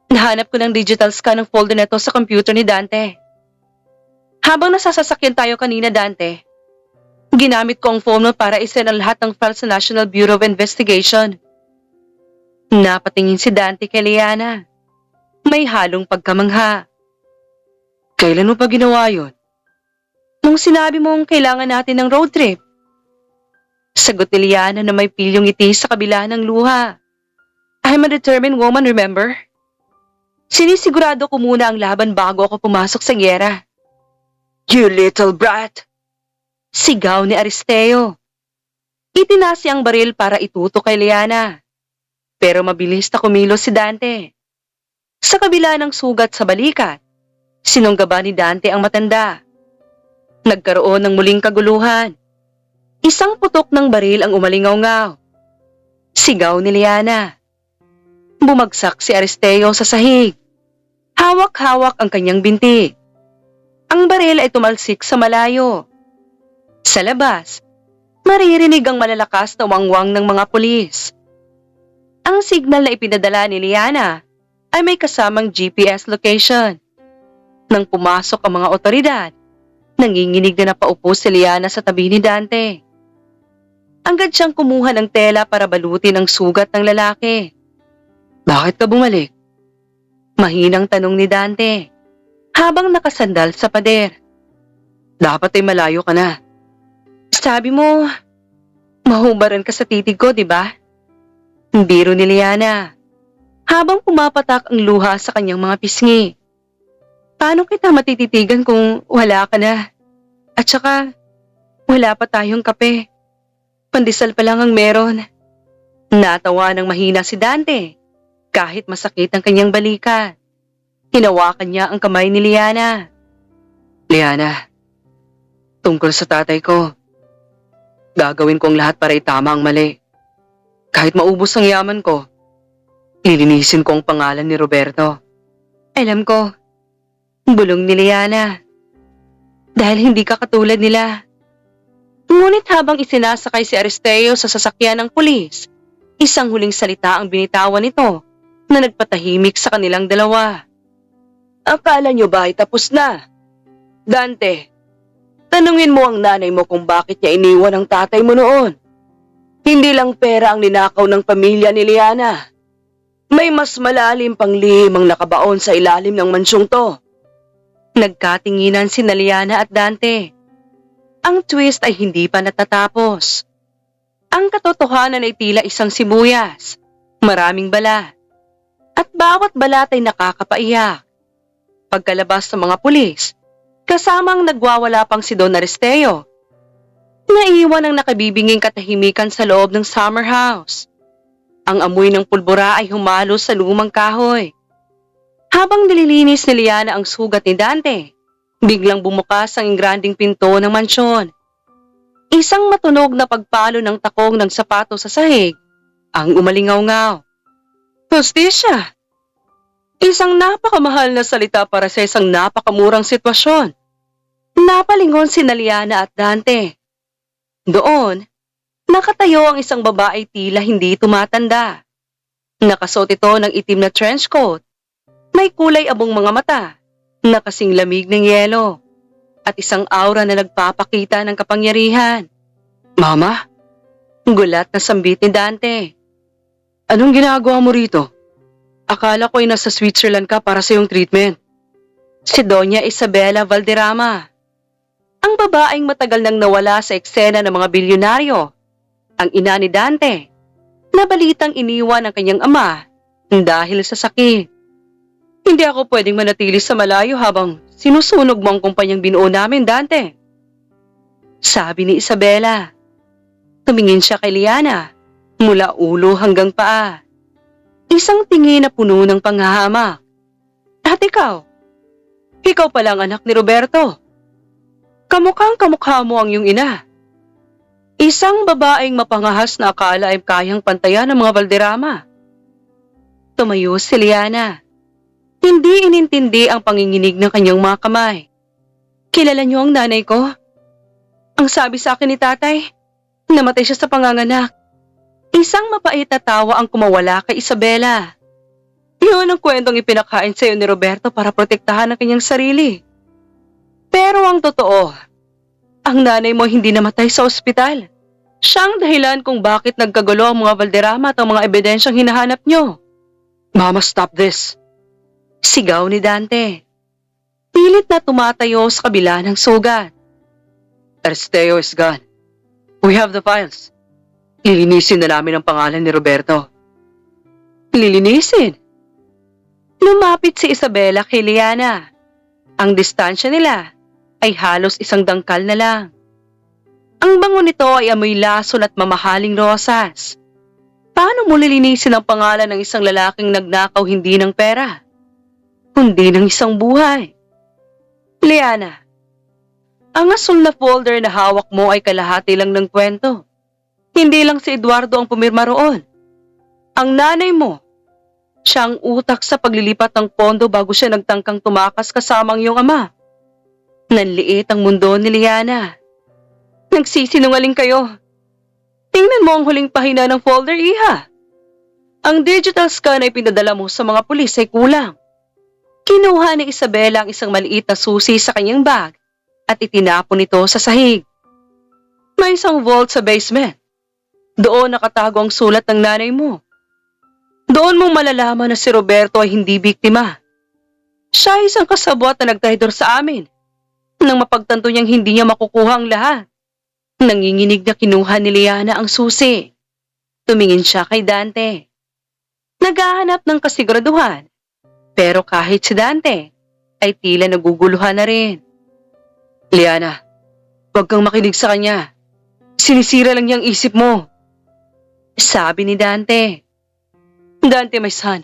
nahanap ko ng digital scan ng folder na ito sa computer ni Dante. Habang nasasasakyan tayo kanina, Dante, ginamit ko ang phone mo para isend ang lahat ng files sa National Bureau of Investigation. Napatingin si Dante kay Liana. May halong pagkamangha. Kailan mo pa ginawa yun? Nung sinabi mong kailangan natin ng road trip. Sagot ni Liana na may pilyong ngiti sa kabila ng luha. I'm a determined woman, remember? Sinisigurado ko muna ang laban bago ako pumasok sa gyera. You little brat! Sigaw ni Aristeo. Itinasi ang baril para itutok kay Liana. Pero mabilis na kumilos si Dante. Sa kabila ng sugat sa balikat, sinunggaba ni Dante ang matanda. Nagkaroon ng muling kaguluhan. Isang putok ng baril ang umalingaw-ngaw. Sigaw ni Liana. Bumagsak si Aristeo sa sahig. Hawak-hawak ang kanyang binti. Ang baril ay tumalsik sa malayo. Sa labas, maririnig ang malalakas na wangwang ng mga pulis. Ang signal na ipinadala ni Liana ay may kasamang GPS location. Nang pumasok ang mga otoridad, nanginginig na napaupo si Liana sa tabi ni Dante. Agad siyang kumuha ng tela para balutin ang sugat ng lalaki. Bakit ka bumalik? Mahinang tanong ni Dante, habang nakasandal sa pader. Dapat ay malayo ka na. Sabi mo, mahubaran ka sa titig ko, di ba? Biro ni Liana, habang pumapatak ang luha sa kanyang mga pisngi. Paano kita matititigan kung wala ka na? At saka, wala pa tayong kape. Pandesal pa lang ang meron. Natawa ng mahina si Dante, kahit masakit ang kanyang balikat. Hinawakan niya ang kamay ni Liana. Liana, tungkol sa tatay ko, gagawin ko ang lahat para itama ang mali. Kahit maubos ang yaman ko, lilinisin ko ang pangalan ni Roberto. Alam ko, bulong ni Liana. Dahil hindi ka katulad nila. Ngunit habang isinasakay si Aristeo sa sasakyan ng pulis, isang huling salita ang binitawan nito na nagpatahimik sa kanilang dalawa. Akala nyo ba ay tapos na? Dante, tanungin mo ang nanay mo kung bakit niya iniwan ang tatay mo noon. Hindi lang pera ang ninakaw ng pamilya ni Liana. May mas malalim pang lihim ang nakabaon sa ilalim ng mansyong to. Nagkatinginan si Liana at Dante. Ang twist ay hindi pa natatapos. Ang katotohanan ay tila isang sibuyas, maraming balat, at bawat balat ay nakakapaiyak. Pagkalabas ng mga pulis, kasamang nagwawala pang si Don Aristeo, naiwan ang nakabibinging katahimikan sa loob ng summer house. Ang amoy ng pulbura ay humalo sa lumang kahoy. Habang nililinis ni Liana ang sugat ni Dante, biglang bumukas ang ingranding pinto ng mansyon. Isang matunog na pagpalo ng takong ng sapato sa sahig ang umalingaw-ngaw. Hustisya! Isang napakamahal na salita para sa isang napakamurang sitwasyon. Napalingon si Liana at Dante. Doon, nakatayo ang isang babae tila hindi tumatanda. Nakasuot ito ng itim na trench coat. May kulay abong mga mata, na kasing lamig ng yelo. at isang aura na nagpapakita ng kapangyarihan. Mama, Gulat na sambit ni Dante. anong ginagawa mo rito? Akala ko ay nasa Switzerland ka para sa iyong treatment. Si Doña Isabela Valderrama. Ang babaeng matagal nang nawala sa eksena ng mga bilyonaryo. Ang ina ni Dante, na balitang iniwan ng kanyang ama dahil sa sakit. Hindi ako pwedeng manatili sa malayo habang sinusunog mo ang kumpanyang binuo namin, Dante. Sabi ni Isabela. Tumingin siya kay Liana, mula ulo hanggang paa. Isang tingin na puno ng panghahamak. At ikaw? Ikaw pala ang anak ni Roberto. Kamukhang kamukha mo ang iyong ina. Isang babaeng mapangahas na akala ay kayang pantayan ng mga Valderrama. Tumayo si Liana. Hindi inintindi ang panginginig ng kanyang mga kamay. Kilala niyo ang nanay ko? Ang sabi sa akin ni tatay, namatay siya sa panganganak. Isang mapait na tawa ang kumawala kay Isabela. Yun ang kwentong ipinakain sa iyo ni Roberto para protektahan ang kanyang sarili. Pero ang totoo, ang nanay mo hindi namatay sa ospital. Siya ang dahilan kung bakit nagkagulo ang mga Valderrama at ang mga ebidensyang hinahanap niyo. Mama, stop this. Sigaw ni Dante. Pilit na tumatayo sa kabila ng sugat. Aristeo is gone. We have the files. Lilinisin na namin ang pangalan ni Roberto. Lilinisin? Lumapit si Isabela kay Liana. Ang distansya nila ay halos isang dangkal na lang. Ang bango nito ay amoy lason at mamahaling rosas. Paano mo lilinisin ang pangalan ng isang lalaking nagnakaw hindi ng pera, kundi ng isang buhay? Liana, ang asul na folder na hawak mo ay kalahati lang ng kwento. Hindi lang si Eduardo ang pumirma roon. Ang nanay mo, siya ang utak sa paglilipat ng pondo bago siya nagtangkang tumakas kasama ang iyong ama. Nanliit ang mundo ni Liana. Nagsisinungaling kayo. Tingnan mo ang huling pahina ng folder, iha. Ang digital scan ay pinadala mo sa mga pulis ay kulang. Kinuha ni Isabela ang isang maliit na susi sa kanyang bag at itinapon ito sa sahig. May isang vault sa basement. Doon nakatago ang sulat ng nanay mo. Doon mong malalaman na si Roberto ay hindi biktima. Siya ay isang kasabwat na nagtraidor sa amin. Nang mapagtanto niyang hindi niya makukuha ang lahat. Nanginginig na kinuha ni Liana ang susi. Tumingin siya kay Dante. Naghahanap ng kasiguraduhan. Pero kahit si Dante, ay tila naguguluhan na rin. Liana, huwag kang makinig sa kanya. Sinisira lang niyang isip mo. Sabi ni Dante. Dante, my son.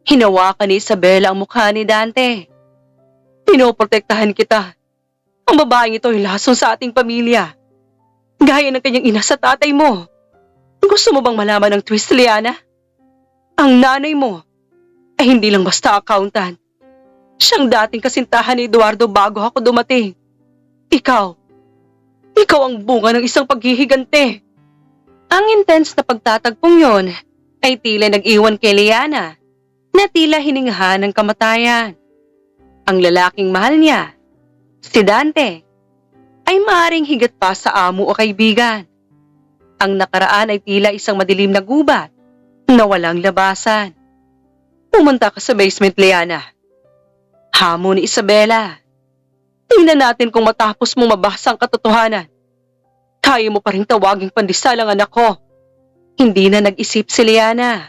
Hinawakan ni Isabela ang mukha ni Dante. Pinoprotektahan kita. Ang babaeng ito ay lason sa ating pamilya. Gaya ng kanyang ina sa tatay mo. Gusto mo bang malaman ng twist, Liana? Ang nanay mo ay hindi lang basta accountant. Siyang dating kasintahan ni Eduardo bago ako dumating. Ikaw ang bunga ng isang paghihigante. Ang intense na pagtatagpong yon ay tila nag-iwan kay Liana na tila hiningahan ng kamatayan. Ang lalaking mahal niya, si Dante, ay maaaring higit pa sa amo o kaibigan. Ang nakaraan ay tila isang madilim na gubat na walang labasan. Pumunta ka sa basement, Liana. Hamon ni Isabela. Tingnan natin kung matapos mo mabasa ang katotohanan. Kaya mo pa rin tawaging pandesal ang anak ko. Hindi na nag-isip si Liana.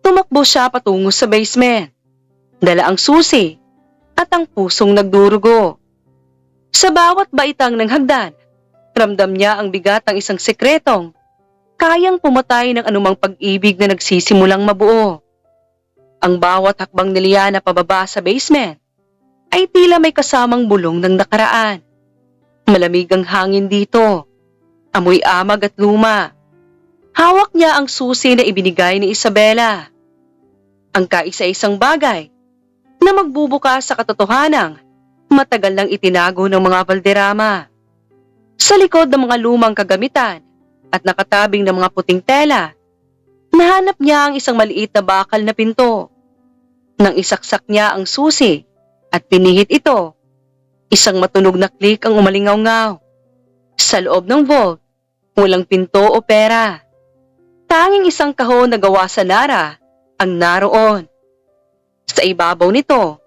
Tumakbo siya patungo sa basement. Dala ang susi at ang pusong nagdurugo. Sa bawat baitang ng hagdan, ramdam niya ang bigat ng isang sekretong kayang pumatay ng anumang pag-ibig na nagsisimulang mabuo. Ang bawat hakbang ni Liana pababa sa basement ay tila may kasamang bulong ng nakaraan. Malamig ang hangin dito, amoy amag at luma. Hawak niya ang susi na ibinigay ni Isabela. Ang kaisa-isang bagay na magbubukas sa katotohanang matagal nang itinago ng mga Valderrama. Sa likod ng mga lumang kagamitan at nakatabing ng mga puting tela, nahanap niya ang isang maliit na bakal na pinto. Nang isaksak niya ang susi at pinihit ito, Isang matunog na click ang umalingaw-ngaw. Sa loob ng vault, walang pinto o pera. Tanging isang kahon na gawa sa Nara ang naroon. Sa ibabaw nito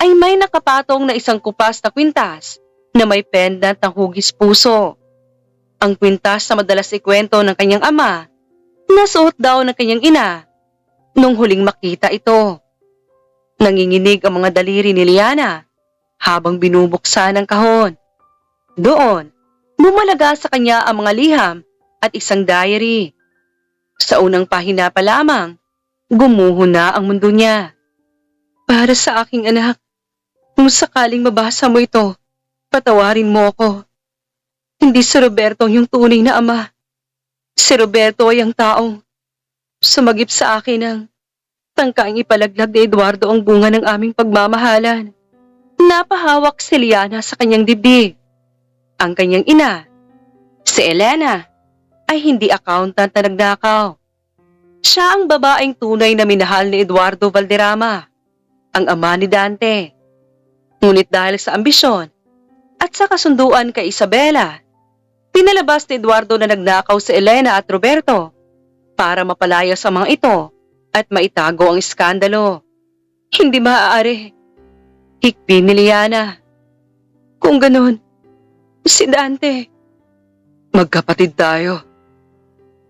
ay may nakapatong na isang kupas na kwintas na may pendant ng hugis puso. Ang kwintas na madalas ikwento ng kanyang ama na suot daw ng kanyang ina nung huling makita ito. Nanginginig ang mga daliri ni Liana habang binubuksan ang kahon. Doon, bumalaga sa kanya ang mga liham at isang diary. Sa unang pahina pa lamang, gumuho na ang mundo niya. Para sa aking anak, kung sakaling mabasa mo ito, patawarin mo ako. Hindi si Roberto ang iyong tunay na ama. Si Roberto ay ang taong sumagip sa akin ng tangkaing ipalaglag ni Eduardo ang bunga ng aming pagmamahalan. Napahawak si Liana sa kanyang dibdib. Ang kanyang ina, si Elena, ay hindi accountant na nagnakaw. Siya ang babaeng tunay na minahal ni Eduardo Valderrama, ang ama ni Dante. Ngunit dahil sa ambisyon at sa kasunduan kay Isabela, pinalabas ni Eduardo na nagnakaw si Elena at Roberto para mapalaya sa mga ito at maitago ang iskandalo. Hindi maaari. Hikbi ni Liana. Kung ganun, si Dante. Magkapatid tayo.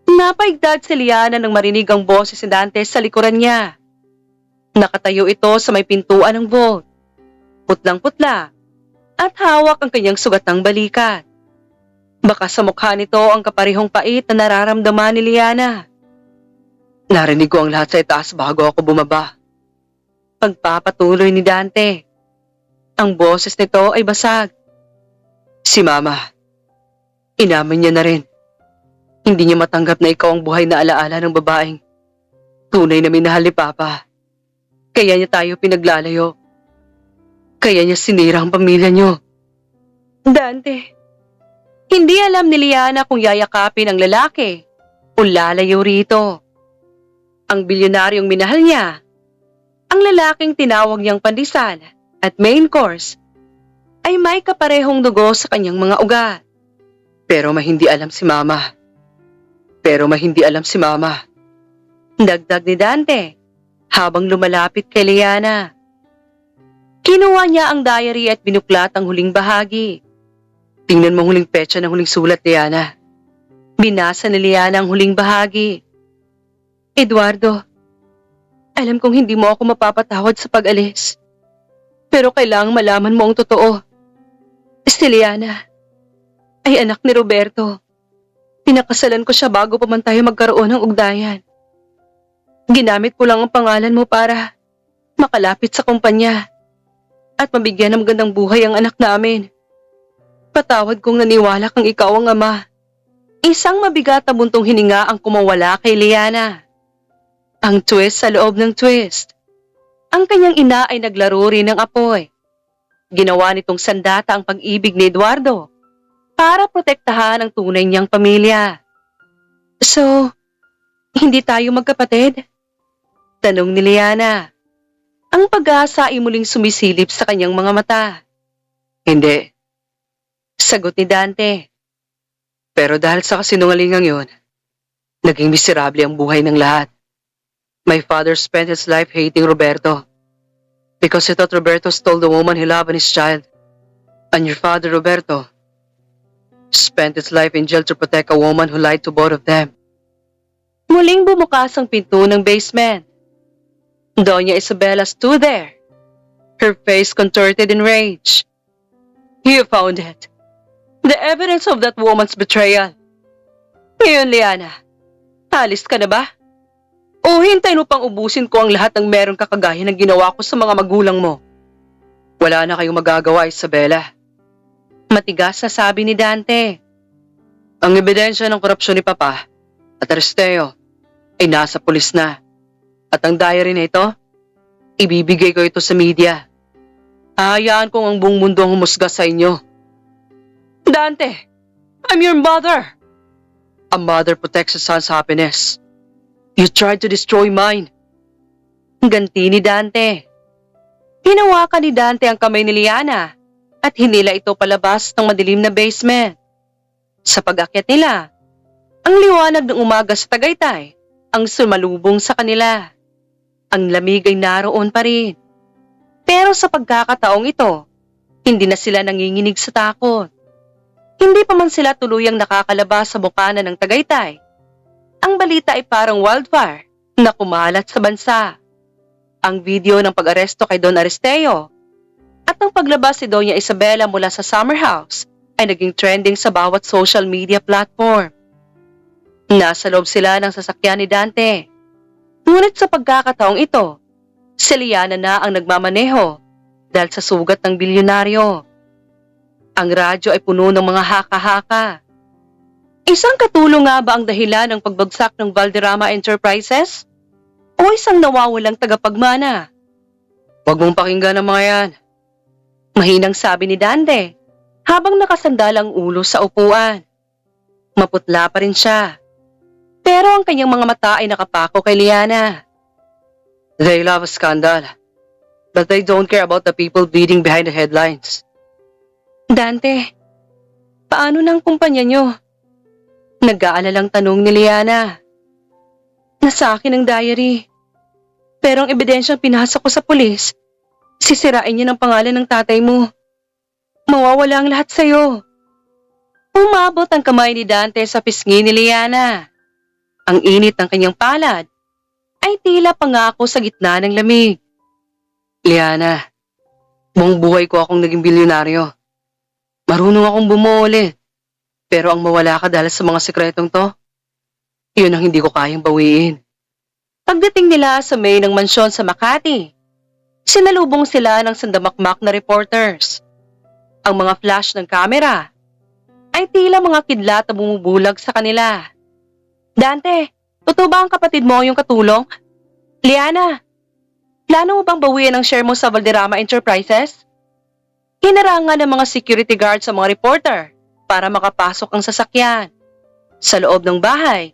Napaigdad si Liana nang marinig ang boses ni Dante sa likuran niya. Nakatayo ito sa may pintuan ng vault. Putlang-putla at hawak ang kanyang sugat ng balikat. Baka sa mukha nito ang kaparehong pait na nararamdaman ni Liana. Narinig ko ang lahat sa itaas bago ako bumaba. Pagpapatuloy ni Dante. Ang boses nito ay basag. Si Mama, inamin niya na rin. Hindi niya matanggap na ikaw ang buhay na alaala ng babaeng tunay na minahal ni Papa. Kaya niya tayo pinaglalayo. Kaya niya sinira ang pamilya niyo. Dante, hindi alam ni Liana kung yayakapin ang lalaki o lalayo rito. Ang bilyonaryong minahal niya, ang lalaking tinawag niyang pandesal at main course, ay may kaparehong dugo sa kanyang mga ugat. Pero mahindi alam si Mama. Dagdag ni Dante habang lumalapit kay Liana. Kinuha niya ang diary at binuklat ang huling bahagi. Tingnan mo ang huling petsa ng huling sulat, Liana. Binasa ni Liana ang huling bahagi. Eduardo, alam kong hindi mo ako mapapatawad sa pag-alis. Pero kailangang malaman mo ang totoo. Si Liana ay anak ni Roberto. Pinakasalan ko siya bago pa man tayo magkaroon ng ugnayan. Ginamit ko lang ang pangalan mo para makalapit sa kumpanya at mabigyan ng magandang buhay ang anak namin. Patawad kong naniwala kang ikaw ang ama. Isang mabigat na buntong hininga ang kumawala kay Liana. Ang twist sa loob ng twist. Ang kanyang ina ay naglaro rin ng apoy. Ginawa nitong sandata ang pag-ibig ni Eduardo para protektahan ang tunay niyang pamilya. So, hindi tayo magkapatid? Tanong ni Liana. Ang pag-asa ay muling sumisilip sa kanyang mga mata. Hindi. Sagot ni Dante. Pero dahil sa kasinungalingang yun, naging miserable ang buhay ng lahat. My father spent his life hating Roberto because he thought Roberto stole the woman he loved and his child. And your father, Roberto, spent his life in jail to protect a woman who lied to both of them. Muling bumukas ang pinto ng basement. Doña Isabela stood there, her face contorted in rage. You found it. The evidence of that woman's betrayal. Ngayon, Liana, alis ka na ba? O hintay mo pang ubusin ko ang lahat ng meron kakagaya ng ginawa ko sa mga magulang mo? Wala na kayong magagawa, Isabela. Matigas na sabi ni Dante. Ang ebidensya ng korupsyon ni Papa at Aristeo ay nasa pulis na. At ang diary na ito, ibibigay ko ito sa media. Hahayaan kong ang buong mundo ang humusga sa inyo. Dante, I'm your mother. A mother protects her son's happiness. You tried to destroy mine. Ganti ni Dante. Hinawakan ni Dante ang kamay ni Liana at hinila ito palabas ng madilim na basement. Sa pag-akyat nila, ang liwanag ng umaga sa Tagaytay ang sumalubong sa kanila. Ang lamig ay naroon pa rin. Pero sa pagkakataong ito, hindi na sila nanginginig sa takot. Hindi pa man sila tuluyang nakakalabas sa bukana ng Tagaytay. Ang balita ay parang wildfire na kumalat sa bansa. Ang video ng pag-aresto kay Don Aristeo at ng paglabas si Doña Isabela mula sa summer house ay naging trending sa bawat social media platform. Nasa loob sila ng sasakyan ni Dante. Ngunit sa pagkakataong ito, si Liana na ang nagmamaneho dahil sa sugat ng bilyonaryo. Ang radyo ay puno ng mga haka-haka. Isang katulong nga ba ang dahilan ng pagbagsak ng Valderrama Enterprises? O isang nawawalang tagapagmana? Huwag mong pakinggan ang mga yan. Mahinang sabi ni Dante habang nakasandal ang ulo sa upuan. Maputla pa rin siya. Pero ang kanyang mga mata ay nakapako kay Liana. They love a scandal, but they don't care about the people bleeding behind the headlines. Dante, paano ng kumpanya nyo? Nag-aalalang tanong ni Liana. Nasa akin ang diary. Pero ang ebidensyang pinasa ko sa pulis, sisirain niya ng pangalan ng tatay mo. Mawawala ang lahat sa'yo. Umabot ang kamay ni Dante sa pisngi ni Liana. Ang init ng kanyang palad ay tila pangako sa gitna ng lamig. Liana, buong buhay ko akong naging bilyonaryo. Marunong akong bumulit. Pero ang mawala ka dahil sa mga sekretong to, yun ang hindi ko kayang bawiin. Pagdating nila sa may ng mansyon sa Makati, sinalubong sila ng sandamakmak na reporters. Ang mga flash ng kamera ay tila mga kidlat na bumubulag sa kanila. Dante, totoo ba ang kapatid mo yung katulong? Liana, plano mo bang bawiin ang share mo sa Valderrama Enterprises? Hinarangan ng mga security guard sa mga reporter para makapasok ang sasakyan. Sa loob ng bahay,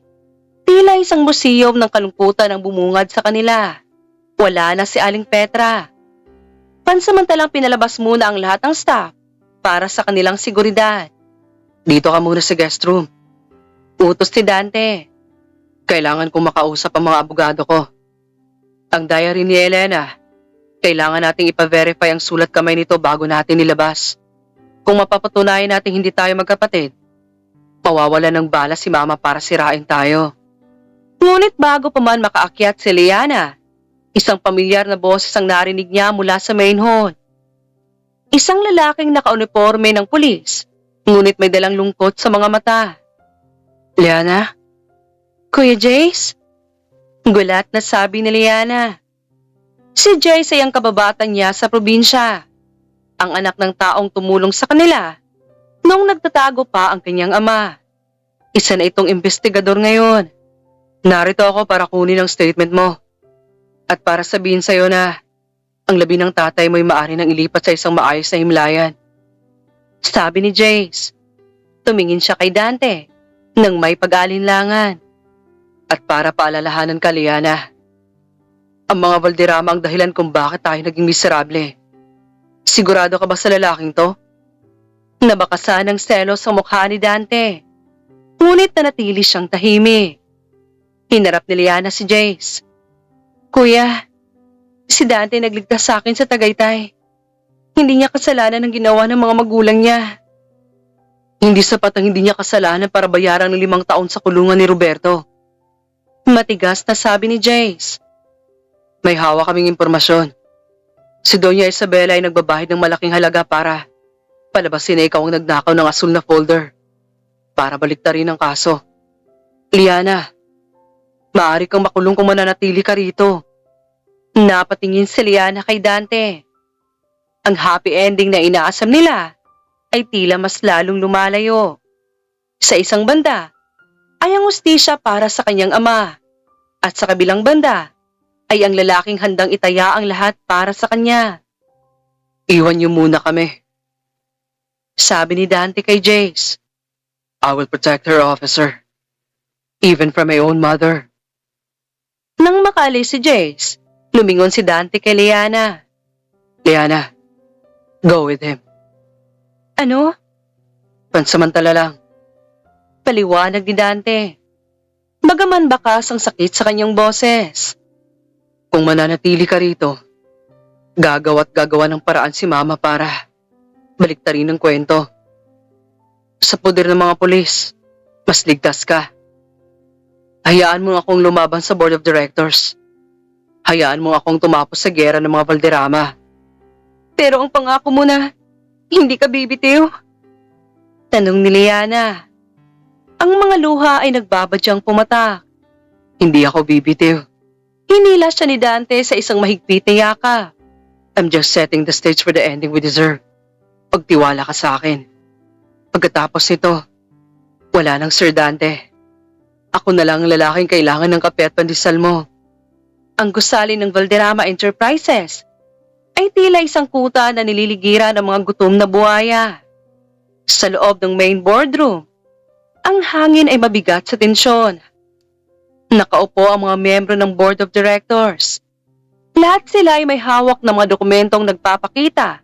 tila isang museum ng kalungkutan ang bumungad sa kanila. Wala na si Aling Petra. Pansamantalang pinalabas muna ang lahat ng staff para sa kanilang seguridad. Dito ka muna sa guest room. Utos ni Dante. Kailangan kong makausap ang mga abogado ko. Ang diary ni Elena, kailangan nating ipa-verify ang sulat kamay nito bago natin nilabas. Kung mapapatunayan natin hindi tayo magkapatid, mawawala ng bala si Mama para sirain tayo. Ngunit bago pa man makaakyat si Liana, isang pamilyar na boses ang narinig niya mula sa main hall. Isang lalaking nakauniforme ng pulis, ngunit may dalang lungkot sa mga mata. Liana? Kuya Jace? Gulat na sabi ni Liana. Si Jace ay ang kababatan niya sa probinsya. Ang anak ng taong tumulong sa kanila noong nagtatago pa ang kanyang ama. Isa na itong investigador ngayon. Narito ako para kunin ang statement mo. At para sabihin sa'yo na ang labi ng tatay mo'y maaari nang ilipat sa isang maayos na himlayan. Sabi ni Jace. Tumingin siya kay Dante nang may pag-alinlangan. At para paalalahanan ka, Liana, ang mga Valderrama ang dahilan kung bakit tayo naging miserable. Sigurado ka ba sa lalaking to? Nabakasan ng selos sa mukha ni Dante. Ngunit nanatili siyang tahimik. Hinarap ni Liana si Jace. Kuya, si Dante nagligtas sa akin sa Tagaytay. Hindi niya kasalanan ang ginawa ng mga magulang niya. Hindi sapat ang hindi niya kasalanan para bayaran ng 5 taon sa kulungan ni Roberto. Matigas na sabi ni Jace. May hawak kaming impormasyon. Si Doña Isabela ay nagbabahid ng malaking halaga para palabasin na ikaw ang nagnakaw ng asul na folder para baliktarin ang kaso. Liana, maaari kang makulong kung mananatili ka rito. Napatingin si Liana kay Dante. Ang happy ending na inaasam nila ay tila mas lalong lumalayo. Sa isang banda ay ang hustisya para sa kanyang ama at sa kabilang banda ay ang lalaking handang itaya ang lahat para sa kanya. Iwan niyo muna kami. Sabi ni Dante kay Jace. I will protect her, officer. Even from my own mother. Nang makaalis si Jace, lumingon si Dante kay Liana. Liana, go with him. Ano? Pansamantala lang. Paliwanag ni Dante. Bagaman bakas ang sakit sa kanyang boses. Kung mananatili ka rito, gagawa ng paraan si Mama para baliktarin ang kwento. Sa poder ng mga pulis, mas ligtas ka. Hayaan mo akong lumaban sa board of directors. Hayaan mo akong tumapos sa gera ng mga Valderrama. Pero ang pangako mo na, hindi ka bibitiw. Tanong ni Liana. Ang mga luha ay nagbabadyang pumatak. Hindi ako bibitiw. Hinila siya ni Dante sa isang mahigpit na yakap. I'm just setting the stage for the ending we deserve. Pagtiwala ka sa akin. Pagkatapos nito, wala nang Sir Dante. Ako na lang ang lalaking kailangan ng kape at pandesal mo. Ang gusali ng Valderrama Enterprises ay tila isang kuta na nililigiran ng mga gutom na buhaya. Sa loob ng main boardroom, ang hangin ay mabigat sa tensyon. Nakaupo ang mga miyembro ng board of directors. Lahat sila ay may hawak na mga dokumentong nagpapakita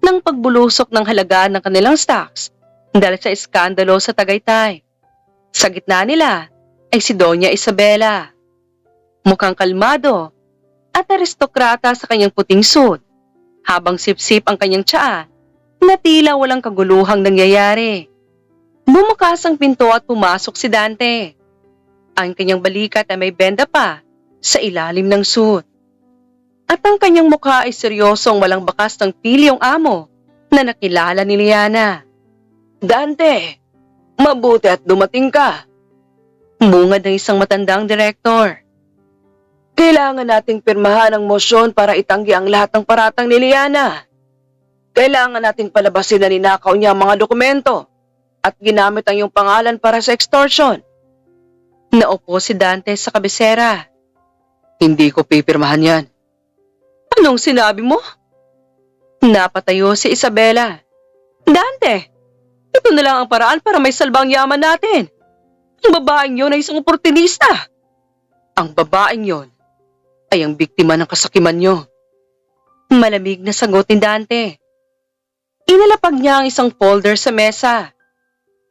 ng pagbulusok ng halaga ng kanilang stocks dahil sa iskandalo sa Tagaytay. Sa gitna nila ay si Doña Isabela. Mukhang kalmado at aristokrata sa kanyang puting suit, habang sip-sip ang kanyang tsaa na tila walang kaguluhang nangyayari. Bumukas ang pinto at pumasok si Dante. Ang kanyang balikat ay may benda pa sa ilalim ng suit. At ang kanyang mukha ay seryosong walang bakas ng pilyong amo na nakilala ni Liana. Dante, mabuti at dumating ka. Bungad ng isang matandang direktor. Kailangan nating pirmahan ang motion para itanggi ang lahat ng paratang ni Liana. Kailangan nating palabasin na ninakaw niya ang mga dokumento at ginamit ang iyong pangalan para sa extortion. Naupo si Dante sa kabisera. Hindi ko pipirmahan yan. Anong sinabi mo? Napatayo si Isabela. Dante, ito na lang ang paraan para may salbang yaman natin. Ang babaeng yon ay isang oportunista. Ang babaeng yon ay ang biktima ng kasakiman niyo. Malamig na sagot ni Dante. Inalapag niya ang isang folder sa mesa.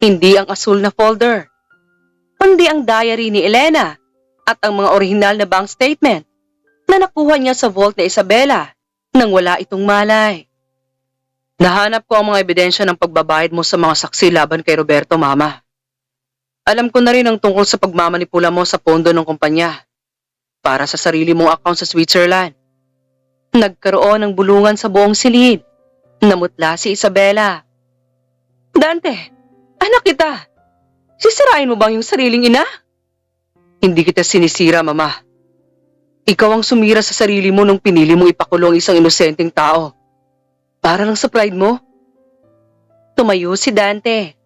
Hindi ang asul na folder, kundi ang diary ni Elena at ang mga orihinal na bank statement na nakuha niya sa vault ni Isabela nang wala itong malay. Nahanap ko ang mga ebidensya ng pagbabayad mo sa mga saksi laban kay Roberto, Mama. Alam ko na rin ang tungkol sa pagmamanipula mo sa pondo ng kumpanya para sa sarili mong account sa Switzerland. Nagkaroon ng bulungan sa buong silid. Namutla si Isabela. Dante, anak kita. Sisirain mo bang yung sariling ina? Hindi kita sinisira, Mama. Ikaw ang sumira sa sarili mo nung pinili mong ipakulong isang inosenteng tao. Para lang sa pride mo. Tumayo si Dante.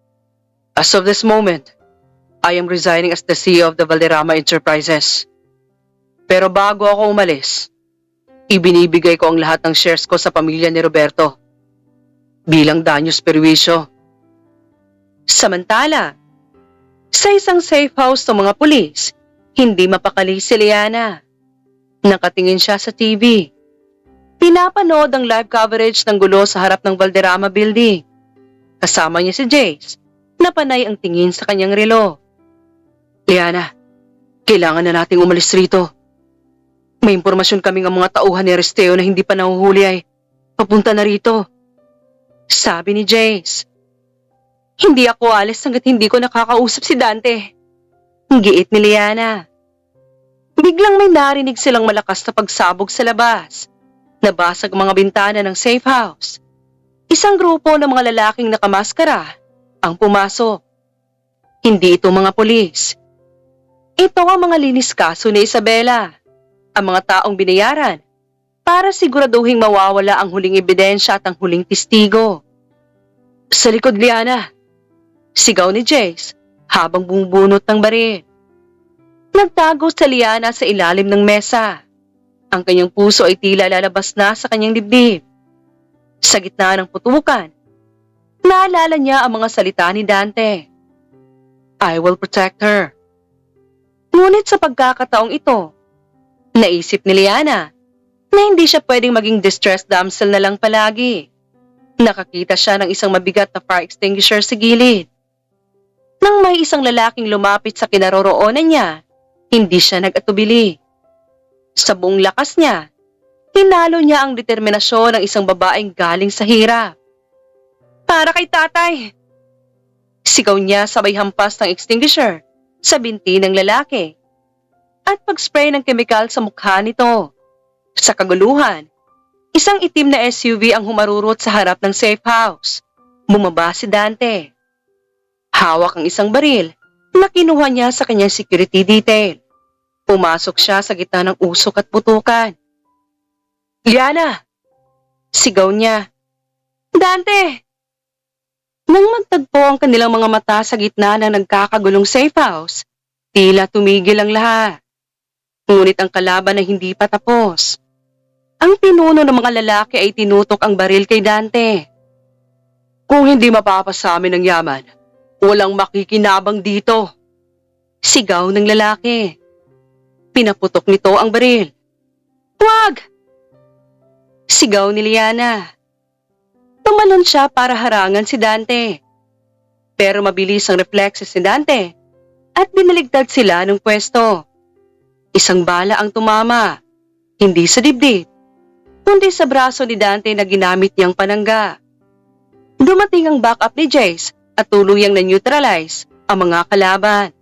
As of this moment, I am resigning as the CEO of the Valderrama Enterprises. Pero bago ako umalis, ibinibigay ko ang lahat ng shares ko sa pamilya ni Roberto bilang danyos perwisyo. Samantala, sa isang safe house ng mga pulis, hindi mapakali si Liana. Nakatingin siya sa TV. Pinapanood ang live coverage ng gulo sa harap ng Valderrama Building. Kasama niya si Jace, na panay ang tingin sa kanyang relo. Liana, kailangan na nating umalis rito. May impormasyon kaming ang mga tauhan ni Aristeo na hindi pa nahuhuli ay papunta na rito. Sabi ni Jace. Hindi ako alis hanggat hindi ko nakakausap si Dante. Giit ni Liana. Biglang may narinig silang malakas na pagsabog sa labas. Nabasag ang mga bintana ng safe house. Isang grupo ng mga lalaking nakamaskara ang pumasok. Hindi ito mga pulis. Ito ang mga linis kaso ni Isabela. Ang mga taong binayaran para siguraduhing mawawala ang huling ebidensya at ang huling testigo. Sa likod, Liana. Sigaw ni Jace habang bumubunot ng baril. Nagtago sa Liana sa ilalim ng mesa. Ang kanyang puso ay tila lalabas na sa kanyang dibdib. Sa gitna ng putukan, naalala niya ang mga salita ni Dante. I will protect her. Ngunit sa pagkakataong ito, naisip ni Liana na hindi siya pwedeng maging distressed damsel na lang palagi. Nakakita siya ng isang mabigat na fire extinguisher sa gilid. Nang may isang lalaking lumapit sa kinaroroonan niya, hindi siya nag-atubili. Sa buong lakas niya, hinalo niya ang determinasyon ng isang babaeng galing sa hirap. Para kay tatay! Sigaw niya sabay hampas ng extinguisher sa binti ng lalaki at pag-spray ng kemikal sa mukha nito. Sa kaguluhan, isang itim na SUV ang humarurot sa harap ng safe house. Bumaba si Dante. Hawak ang isang baril na kinuha niya sa kanyang security detail. Pumasok siya sa gitna ng usok at putukan. Liana! Sigaw niya. Dante! Nang magtagpo ang kanilang mga mata sa gitna ng nagkakagulong safe house, tila tumigil ang lahat. Ngunit ang kalaban ay hindi pa tapos. Ang pinuno ng mga lalaki ay tinutok ang baril kay Dante. Kung hindi mapapasamin ng yaman, walang makikinabang dito. Sigaw ng lalaki. Pinaputok nito ang baril. Wag! Sigaw ni Liana. Tumalon siya para harangan si Dante. Pero mabilis ang reflexes ni Dante at binaligtad sila ng pwesto. Isang bala ang tumama, hindi sa dibdib, kundi sa braso ni Dante na ginamit niyang panangga. Dumating ang backup ni Jace at tuluyang na-neutralize ang mga kalaban.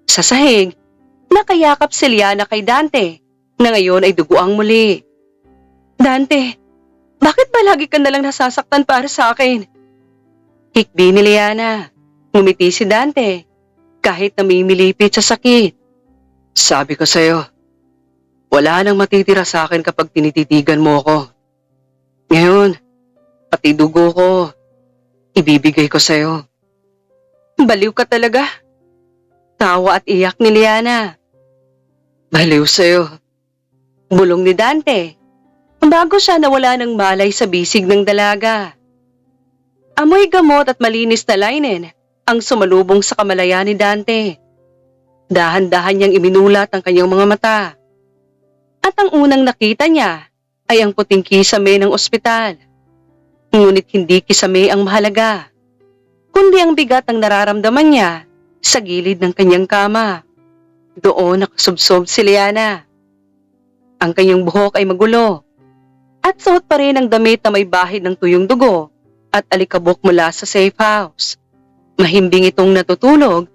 Sa sahig, nakayakap si Liana kay Dante na ngayon ay duguang muli. Dante, bakit ba lagi ka nalang nasasaktan para sa akin? Hikbi ni Liana. Ngumiti si Dante kahit namimilipit sa sakit. Sabi ko sa'yo, wala nang matitira sa akin kapag tinititigan mo ko. Ngayon, pati dugo ko, ibibigay ko sa'yo. Baliw ka talaga. Tawa at iyak ni Liana. Baliw sa'yo. Bulong ni Dante. Bago siya nawala ng malay sa bisig ng dalaga. Amoy gamot at malinis na linen ang sumalubong sa kamalayan ni Dante. Dahan-dahan niyang iminulat ang kanyang mga mata. At ang unang nakita niya ay ang puting kisame ng ospital. Ngunit hindi kisame ang mahalaga, kundi ang bigat ng nararamdaman niya sa gilid ng kanyang kama. Doon nakasubsob si Liana. Ang kanyang buhok ay magulo at suot pa rin ang damit na may bahid ng tuyong dugo at alikabok mula sa safe house. Mahimbing itong natutulog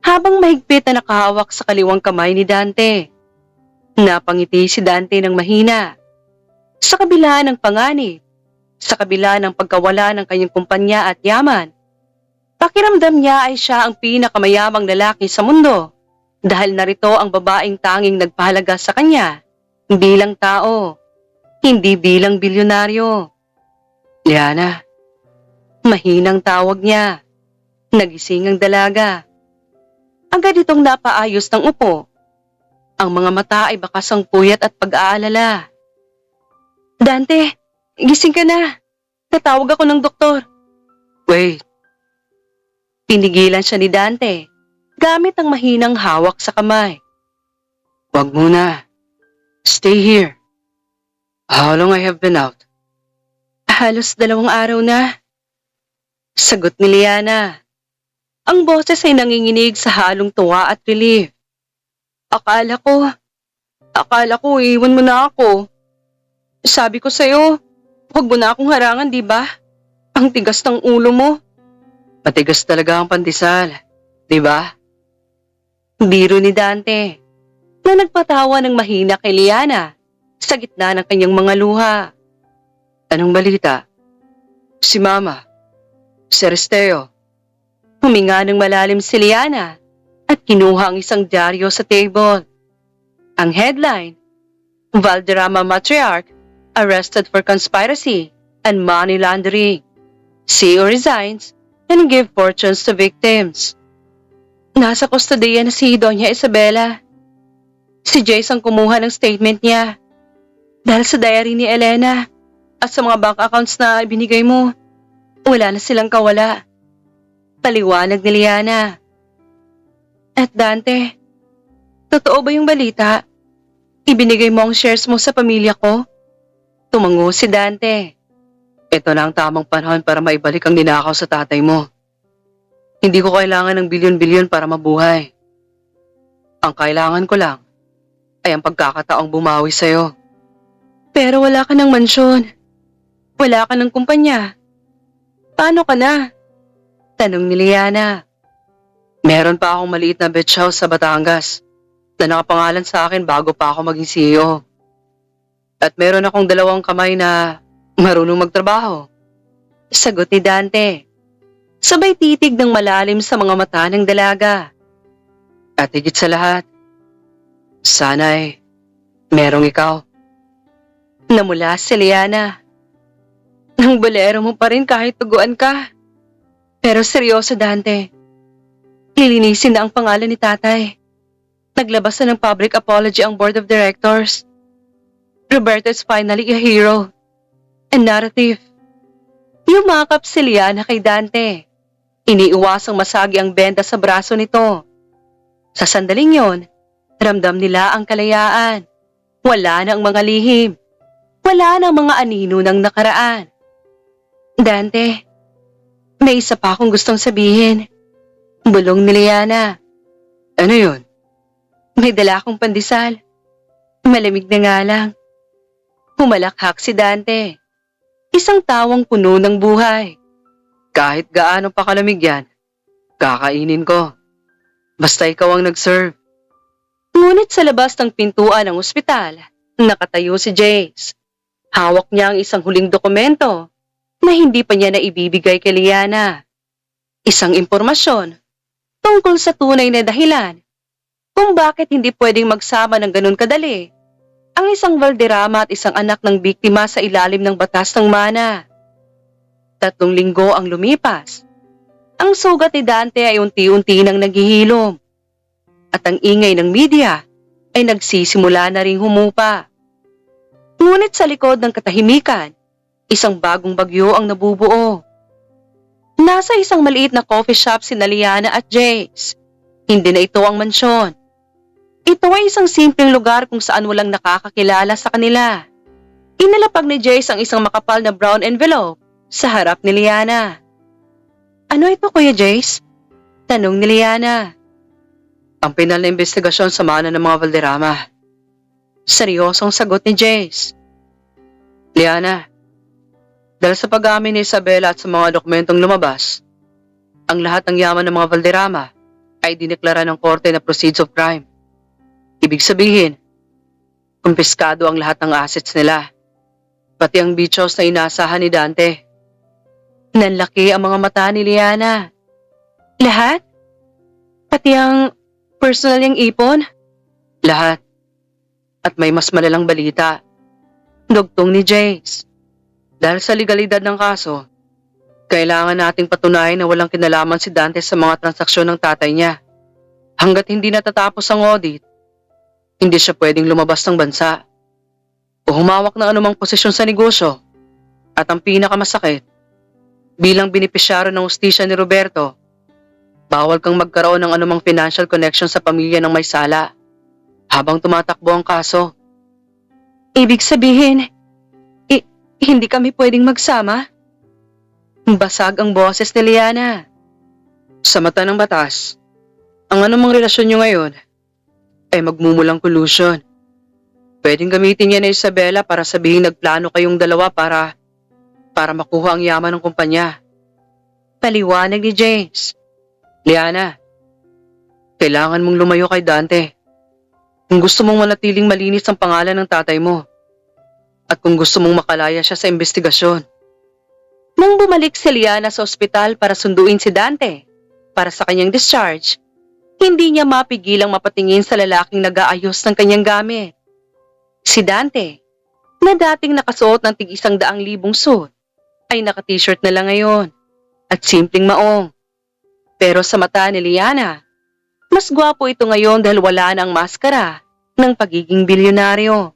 habang mahigpit na nakahawak sa kaliwang kamay ni Dante. Napangiti si Dante ng mahina. Sa kabila ng panganib, sa kabila ng pagkawala ng kanyang kumpanya at yaman, pakiramdam niya ay siya ang pinakamayamang lalaki sa mundo dahil narito ang babaeng tanging nagpahalaga sa kanya bilang tao, hindi bilang bilyonaryo. Liana, mahinang tawag niya. Nagising ang dalaga. Agad itong napaayos ng upo. Ang mga mata ay bakas ang puyat at pag-aalala. Dante, gising ka na. Tatawag ako ng doktor. Wait. Pinigilan siya ni Dante gamit ang mahinang hawak sa kamay. Wag muna. Stay here. How long I have been out? Halos 2 araw na. Sagot ni Liana. Ang boses ay nanginginig sa halong tuwa at relief. Akala ko iwan mo na ako. Sabi ko sa'yo, huwag mo na akong harangan, di ba? Ang tigas ng ulo mo. Matigas talaga ang pandesal, di ba? Biro ni Dante, na nagpatawa ng mahina kay Liana sa gitna ng kanyang mga luha. Anong balita? Si Mama, si Aristeo. Huminga ng malalim si Liana at kinuha ang isang dyaryo sa table. Ang headline, Valderrama Matriarch Arrested for Conspiracy and Money Laundering. CEO resigns and give fortunes to victims. Nasa kustodiya na si Doña Isabela. Si Jace ang kumuha ng statement niya. Dahil sa diary ni Elena at sa mga bank accounts na ibinigay mo, wala na silang kawala. Paliwanag ni Liana. At Dante, totoo ba yung balita? Ibinigay mo ang shares mo sa pamilya ko? Tumango si Dante. Ito na ang tamang panahon para maibalik ang ninakaw sa tatay mo. Hindi ko kailangan ng bilyon-bilyon para mabuhay. Ang kailangan ko lang ay ang pagkakataong bumawi sa'yo. Pero wala ka ng mansyon. Wala ka ng kumpanya. Paano ka na? Tanong ni Liana. Meron pa akong maliit na beach house sa Batangas na nakapangalan sa akin bago pa ako maging CEO. At meron akong 2 kamay na marunong magtrabaho. Sagot ni Dante. Sabay titig ng malalim sa mga mata ng dalaga. At higit sa lahat, sana'y merong ikaw. Namula si Liana. Ang bolero mo pa rin kahit tuguan ka. Pero seryoso, Dante. Lilinisin na ang pangalan ni tatay. Naglabas na ng public apology ang board of directors. Roberto is finally a hero. A narrative. Yumakap si Liana kay Dante. Iniiwasang masagi ang benda sa braso nito. Sa sandaling yon, ramdam nila ang kalayaan. Wala na ang mga lihim. Wala na ang mga anino ng nakaraan. Dante, may isa pa akong gustong sabihin. Bulong ni Liana. Ano yun? May dala akong pandesal. Malamig na nga lang. Humalakhak si Dante. Isang tawang puno ng buhay. Kahit gaano pa kalamig yan, kakainin ko. Basta ikaw ang nag-serve. Ngunit sa labas ng pintuan ng ospital, nakatayo si Jace. Hawak niya ang isang huling dokumento na hindi pa niya naibibigay kay Liana. Isang impormasyon tungkol sa tunay na dahilan kung bakit hindi pwedeng magsama ng ganun kadali ang isang Valderrama at isang anak ng biktima sa ilalim ng batas ng mana. 3 linggo ang lumipas. Ang sugat ni Dante ay unti-unti nang naghihilom. At ang ingay ng media ay nagsisimula na ring humupa. Ngunit sa likod ng katahimikan, isang bagong bagyo ang nabubuo. Nasa isang maliit na coffee shop si Liana at Jace. Hindi na ito ang mansyon. Ito ay isang simpleng lugar kung saan walang nakakakilala sa kanila. Inalapag ni Jace ang isang makapal na brown envelope sa harap ni Liana. Ano ito, Kuya Jace? Tanong ni Liana. Ang pinal na investigasyon sa mana ng mga Valderrama. Seryosong sagot ni Jace. Liana, dahil sa pag-amin ni Isabela at sa mga dokumentong lumabas, ang lahat ng yaman ng mga Valderrama ay dineklara ng korte na proceeds of crime. Ibig sabihin, kumpiskado ang lahat ng assets nila, pati ang beach house na inaasahan ni Dante. Nanlaki ang mga mata ni Liana. Lahat? Pati ang personal niyang ipon? Lahat. At may mas malalang balita. Dugtong ni Jace. Dahil sa legalidad ng kaso, kailangan nating patunayan na walang kinalaman si Dante sa mga transaksyon ng tatay niya. Hanggat hindi natatapos ang audit, hindi siya pwedeng lumabas ng bansa o humawak ng anumang posisyon sa negosyo. At ang pinakamasakit, bilang benepisyaryo ng hustisya ni Roberto, bawal kang magkaroon ng anumang financial connection sa pamilya ng may sala habang tumatakbo ang kaso. Ibig sabihin, hindi kami pwedeng magsama? Basag ang boses ni Liana. Sa mata ng batas, ang anumang relasyon nyo ngayon ay magmumulang collusion. Pwedeng gamitin niya ni Isabela para sabihin nagplano kayong dalawa para makuha ang yaman ng kumpanya. Paliwanag ni James. Liana, kailangan mong lumayo kay Dante. Kung gusto mong manatiling malinis ang pangalan ng tatay mo. At kung gusto mong makalaya siya sa investigasyon. Nang bumalik si Liana sa ospital para sunduin si Dante para sa kanyang discharge, hindi niya mapigilang mapatingin sa lalaking nag-aayos ng kanyang gamit. Si Dante, na dating nakasuot ng tig-100,000 suit, ay naka-t-shirt na lang ngayon at simpleng maong. Pero sa mata ni Liana, mas gwapo ito ngayon dahil wala na ang maskara ng pagiging bilyonaryo.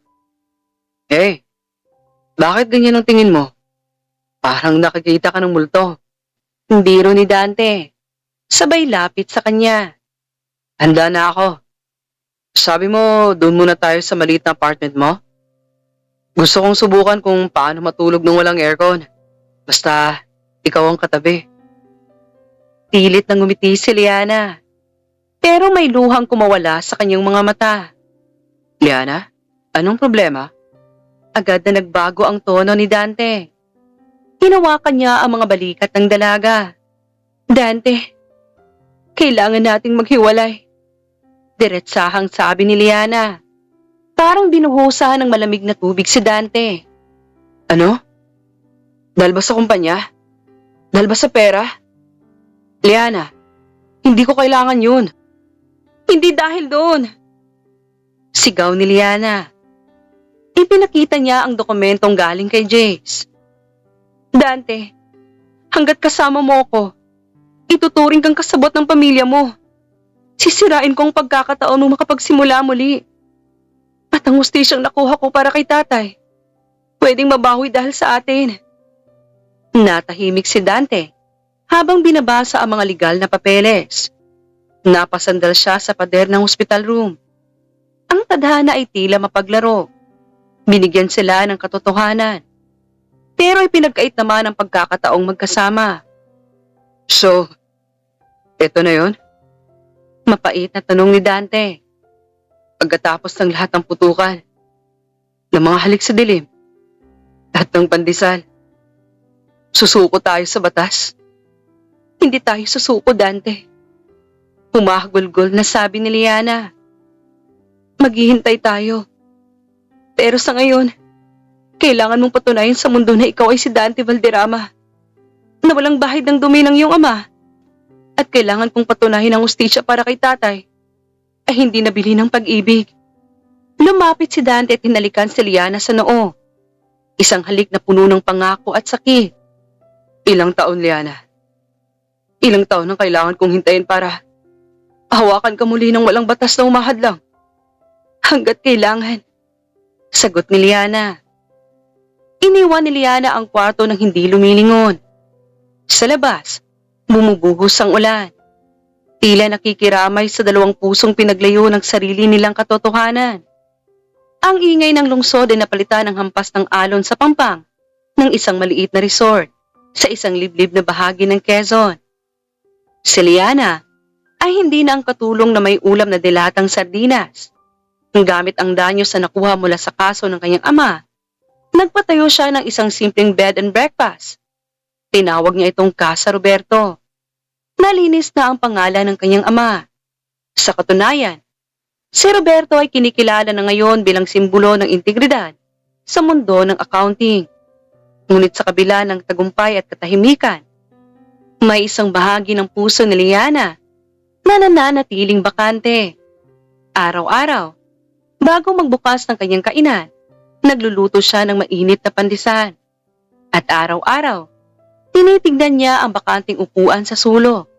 Hey, bakit ganyan ang tingin mo? Parang nakikita ka ng multo. Hindi ro ni Dante. Sabay lapit sa kanya. Handa na ako. Sabi mo, doon muna tayo sa maliit na apartment mo? Gusto kong subukan kung paano matulog nung walang aircon. Basta, ikaw ang katabi. Pilit na ngumiti si Liana. Pero may luhang kumawala sa kanyang mga mata. Liana, anong problema? Agad na nagbago ang tono ni Dante. Hinawakan niya ang mga balikat ng dalaga. Dante, kailangan nating maghiwalay. Diretsahang sabi ni Liana. Parang binuhusan ng malamig na tubig si Dante. Ano? Dahil ba sa kumpanya? Dahil ba sa pera? Liana, hindi ko kailangan yun. Hindi dahil doon. Sigaw ni Liana. Ipinakita niya ang dokumentong galing kay Jace. Dante, hanggat kasama mo ko, ituturing kang kasabot ng pamilya mo. Sisirain ko ang pagkakataon mo makapagsimula muli. At ang hustisyang nakuha ko para kay tatay, pwedeng mabawi dahil sa atin. Natahimik si Dante habang binabasa ang mga legal na papeles. Napasandal siya sa pader ng hospital room. Ang tadhana ay tila mapaglaro. Binigyan sila ng katotohanan. Pero ipinagkait naman ang pagkakataong magkasama. So, eto na yun? Mapait na tanong ni Dante. Pagkatapos ng lahat ng putukan, ng mga halik sa dilim, at ng pandesal, susuko tayo sa batas. Hindi tayo susuko, Dante. Humahagulgol na sabi ni Liana. Maghihintay tayo. Pero sa ngayon, kailangan mong patunayan sa mundo na ikaw ay si Dante Valderrama, na walang bahid ng dumi ng iyong ama. At kailangan kong patunayan ang hustisya para kay tatay ay hindi nabili ng pag-ibig. Lumapit si Dante at hinalikan si Liana sa noo. Isang halik na puno ng pangako at sakit. Ilang taon, Liana? Ilang taon ang kailangan kong hintayin para hawakan ka muli ng walang batas na umahadlang? Hanggat kailangan, sagot ni Liana. Iniwan ni Liana ang kwarto nang hindi lumilingon. Sa labas, bumubuhos ang ulan. Tila nakikiramay sa dalawang pusong pinaglayo ng sarili nilang katotohanan. Ang ingay ng lungsod ay napalitan ng hampas ng alon sa pampang ng isang maliit na resort sa isang liblib na bahagi ng Quezon. Si Liana ay hindi na ang katulong na may ulam na dilatang sardinas. Gamit ang danyos na nakuha mula sa kaso ng kanyang ama, nagpatayo siya ng isang simpleng bed and breakfast. Tinawag niya itong Casa Roberto. Nalinis na ang pangalan ng kanyang ama. Sa katunayan, si Roberto ay kinikilala na ngayon bilang simbolo ng integridad sa mundo ng accounting. Ngunit sa kabila ng tagumpay at katahimikan, may isang bahagi ng puso ni Liana na nananatiling bakante. Araw-araw, bago magbukas ng kanyang kainan, nagluluto siya ng mainit na pandesal. At araw-araw, tinitignan niya ang bakanting upuan sa sulok.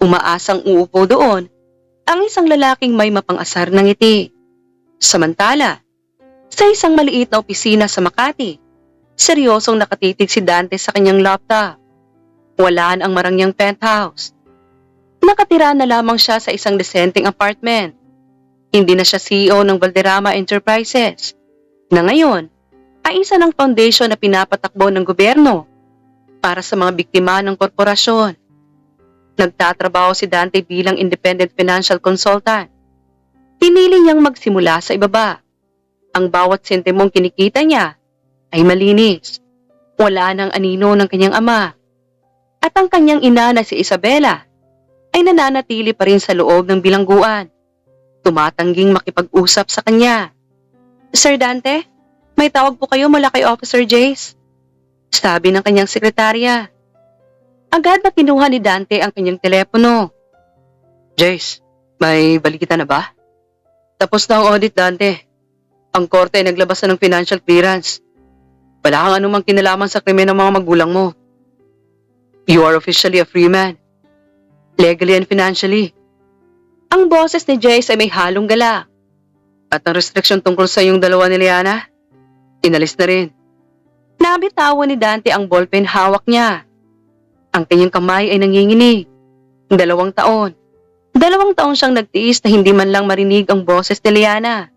Umaasang uupo doon ang isang lalaking may mapang-asar na ngiti. Samantala, sa isang maliit na opisina sa Makati, seryosong nakatitig si Dante sa kanyang laptop. Walaan ang marangyang penthouse. Nakatira na lamang siya sa isang desenteng apartment. Hindi na siya CEO ng Valderrama Enterprises, na ngayon ay isa ng foundation na pinapatakbo ng gobyerno para sa mga biktima ng korporasyon. Nagtatrabaho si Dante bilang independent financial consultant. Pinili niyang magsimula sa ibaba. Ang bawat sentimong kinikita niya ay malinis. Wala nang anino ng kanyang ama. At ang kanyang ina na si Isabela ay nananatili pa rin sa loob ng bilangguan. Tumatangging makipag-usap sa kanya. Sir Dante, may tawag po kayo mula kay Officer Jace, sabi ng kanyang sekretarya. Agad na kinuha ni Dante ang kanyang telepono. Jace, may balita na ba? Tapos na ang audit, Dante. Ang korte ay naglabas na ng financial clearance. Wala kang anumang kinalaman sa krimen ng mga magulang mo. You are officially a free man. Legally and financially. Ang boses ni Jace ay may halong gala. At ang restriksyon tungkol sa iyong dalawa ni Liana, inalis na rin. Nabitawan ni Dante ang ballpen hawak niya. Ang kanyang kamay ay nanginginig. 2 taon. 2 taon siyang nagtiis na hindi man lang marinig ang boses ni Liana.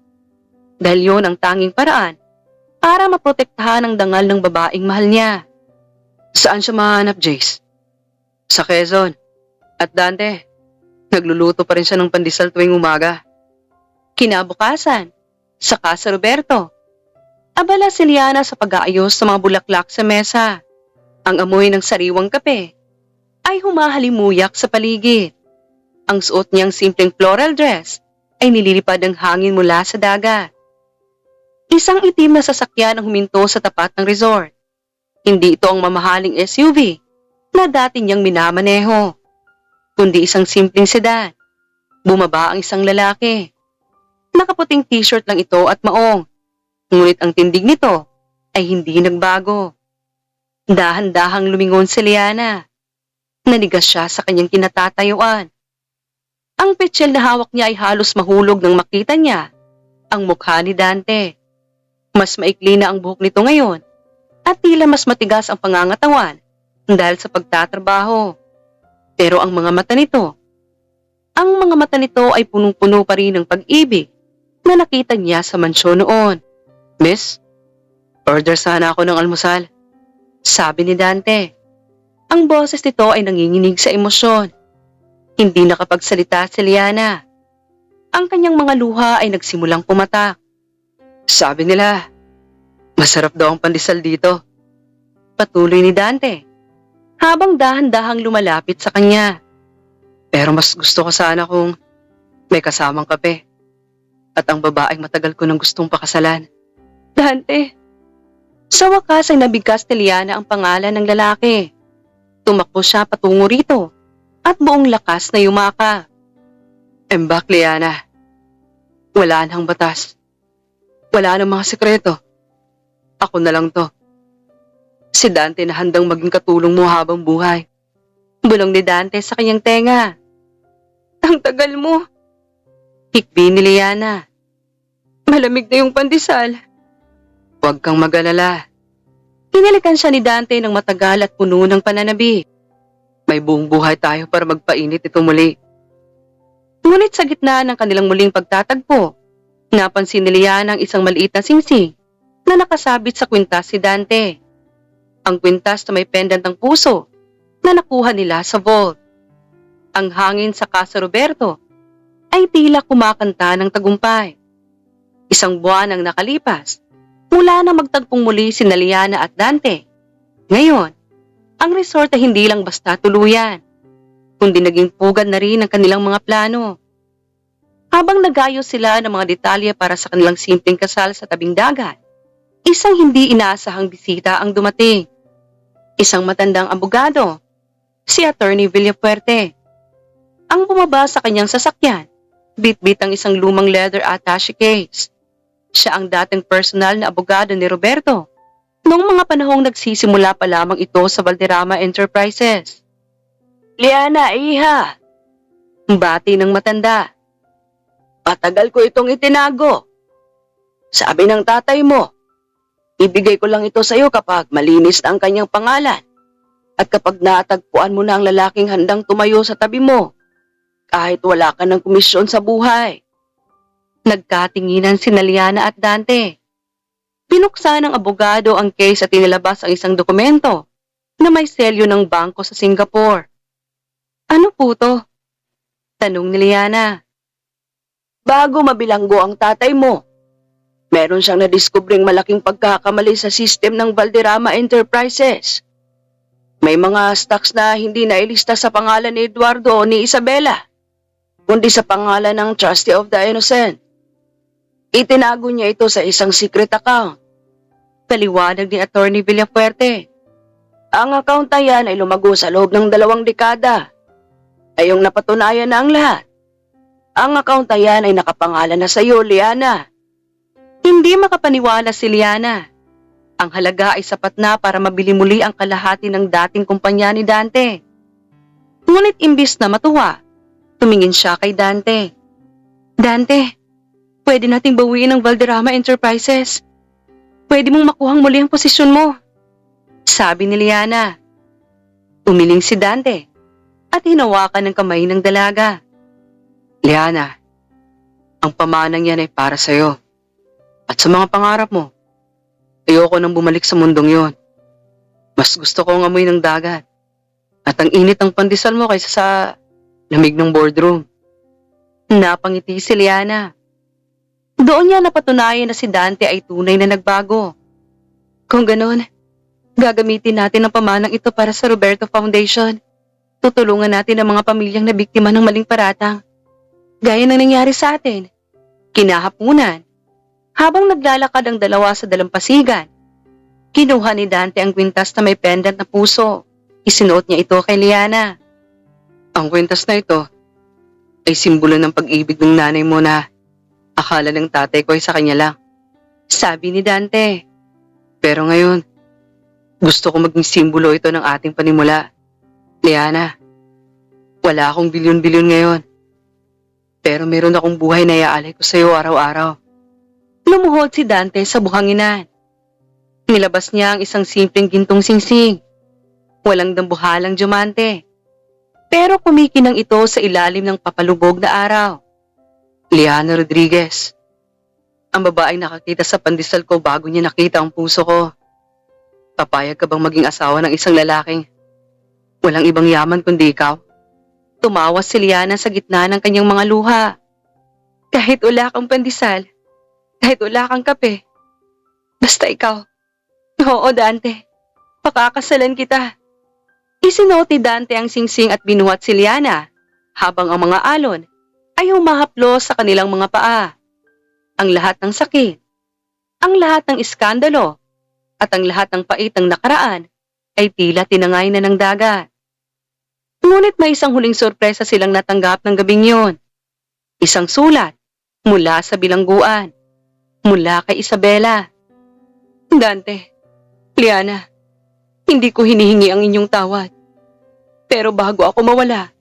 Dahil yun ang tanging paraan para maprotektahan ang dangal ng babaeng mahal niya. Saan siya mahanap, Jace? Sa Quezon. At Dante, nagluluto pa rin siya ng pandesal tuwing umaga. Kinabukasan, sa Casa Roberto, abala si Liana sa pag-aayos sa mga bulaklak sa mesa. Ang amoy ng sariwang kape ay humahalimuyak sa paligid. Ang suot niyang simpleng floral dress ay nililipad ng hangin mula sa dagat. Isang itim na sasakyan ang huminto sa tapat ng resort. Hindi ito ang mamahaling SUV na dati niyang minamaneho, kundi isang simpleng sedan. Bumaba ang isang lalaki. Nakaputing t-shirt lang ito at maong, ngunit ang tindig nito ay hindi nagbago. Dahan-dahang lumingon si Liana. Nanigas siya sa kanyang kinatatayuan. Ang petsyel na hawak niya ay halos mahulog nang makita niya ang mukha ni Dante. Mas maikli na ang buhok nito ngayon at tila mas matigas ang pangangatawan dahil sa pagtatrabaho. Pero ang mga mata nito ay punong-puno pa rin ng pag-ibig na nakita niya sa mansyon noon. Miss, order sana ako ng almusal. Sabi ni Dante. Ang boses nito ay nanginginig sa emosyon. Hindi nakapagsalita si Liana. Ang kanyang mga luha ay nagsimulang pumatak. Sabi nila, masarap daw ang pandesal dito. Patuloy ni Dante, habang dahan-dahang lumalapit sa kanya. Pero mas gusto ko sana kung may kasamang kape. At ang babaeng matagal ko nang gustong pakasalan. Dante. Sa wakas ay nabigkas ni Liana ang pangalan ng lalaki. Tumakbo siya patungo rito at buong lakas na yumaka. Embak, Liana. Wala nang batas. Wala nang mga sekreto. Ako na lang to. Si Dante na handang maging katulong mo habang buhay. Bulong ni Dante sa kanyang tenga. Ang tagal mo. Hikbi ni Liana. Malamig na yung pandesal. Huwag kang mag-alala. Hinalikan siya ni Dante ng matagal at puno ng pananabi. May buong buhay tayo para magpainit ito muli. Ngunit sa gitna ng kanilang muling pagtatagpo, napansin ni Liana ang isang maliit na singsing na nakasabit sa kwintas si Dante. Ang kwintas na may pendant ng puso na nakuha nila sa vault. Ang hangin sa Casa Roberto ay tila kumakanta ng tagumpay. Isang buwan ang nakalipas mula na magtagpong muli si Liana at Dante. Ngayon, ang resort ay hindi lang basta tuluyan, kundi naging pugad na rin ang kanilang mga plano. Habang nagayos sila ng mga detalye para sa kanilang simpleng kasal sa tabing dagat, isang hindi inaasahang bisita ang dumating. Isang matandang abogado, si Attorney Villafuerte. Ang bumaba sa kanyang sasakyan, bit-bit ang isang lumang leather attaché case. Siya ang dating personal na abogado ni Roberto noong mga panahong nagsisimula pa lamang ito sa Valderrama Enterprises. Liana, iha! Bati ng matanda. Patagal ko itong itinago. Sabi ng tatay mo, ibigay ko lang ito sa iyo kapag malinis na ang kanyang pangalan at kapag natagpuan mo na ang lalaking handang tumayo sa tabi mo, kahit wala ka ng komisyon sa buhay. Nagkatinginan si Liana at Dante. Pinuksan ng abogado ang case at inilabas ang isang dokumento na may selyo ng bangko sa Singapore. Ano po to? Tanong ni Liana. Bago mabilanggo ang tatay mo, meron siyang nadiskubring malaking pagkakamali sa system ng Valderrama Enterprises. May mga stocks na hindi nailista sa pangalan ni Eduardo o ni Isabela, kundi sa pangalan ng Trustee of the Innocent. Itinago niya ito sa isang secret account. Paliwanag ni Attorney Villafuerte. Ang account na yan ay lumago sa loob ng 2 dekada. Ayong napatunayan na ang lahat. Ang account na yan ay nakapangalan na sa iyo, Liana. Hindi makapaniwala si Liana. Ang halaga ay sapat na para mabili muli ang kalahati ng dating kumpanya ni Dante. Ngunit imbis na matuwa, tumingin siya kay Dante. Dante, pwede nating bawiin ang Valderrama Enterprises. Pwede mong makuhang muli ang posisyon mo. Sabi ni Liana. Umiling si Dante at hinawakan ng kamay ng dalaga. Liana, ang pamanang yan ay para sa'yo. At sa mga pangarap mo, ayoko nang bumalik sa mundong yon. Mas gusto ko ang amoy ng dagat at ang init ng pandesal mo kaysa sa lamig ng boardroom. Napangiti si Liana. Doon niya napatunayan na si Dante ay tunay na nagbago. Kung ganon, gagamitin natin ang pamanang ito para sa Roberto Foundation. Tutulungan natin ang mga pamilyang nabiktima ng maling paratang. Gaya ng nangyari sa atin. Kinahapunan, habang naglalakad ang dalawa sa dalampasigan, kinuha ni Dante ang kwintas na may pendant na puso. Isinuot niya ito kay Liana. Ang kwintas na ito ay simbolo ng pag-ibig ng nanay mo na akala ng tatay ko ay sa kanya lang. Sabi ni Dante. Pero ngayon, gusto ko maging simbolo ito ng ating panimula. Liana, wala akong bilyon-bilyon ngayon. Pero meron akong buhay na iaalay ko sa iyo araw-araw. Lumuhod si Dante sa buhanginan. Nilabas niya ang isang simpleng gintong singsing. Walang dambuhalang diamante. Pero kumikinang ito sa ilalim ng papalubog na araw. Liana Rodriguez, ang babaeng nakakita sa pandesal ko bago niya nakita ang puso ko. Papayag ka bang maging asawa ng isang lalaking walang ibang yaman kundi ikaw? Tumawa si Liana sa gitna ng kanyang mga luha. Kahit wala kang pandesal, kahit wala kang kape, basta ikaw. Oo, Dante, pakakasalan kita. Isinuot ni Dante ang singsing at binuhat si Liana, habang ang mga alon ay humahaplo sa kanilang mga paa. Ang lahat ng sakit, ang lahat ng iskandalo, at ang lahat ng pait ng nakaraan ay tila tinangay na ng dagat. Ngunit may isang huling sorpresa silang natanggap ng gabing yun. Isang sulat mula sa bilangguan, mula kay Isabela. Dante, Liana, hindi ko hinihingi ang inyong tawad. Pero bago ako mawala,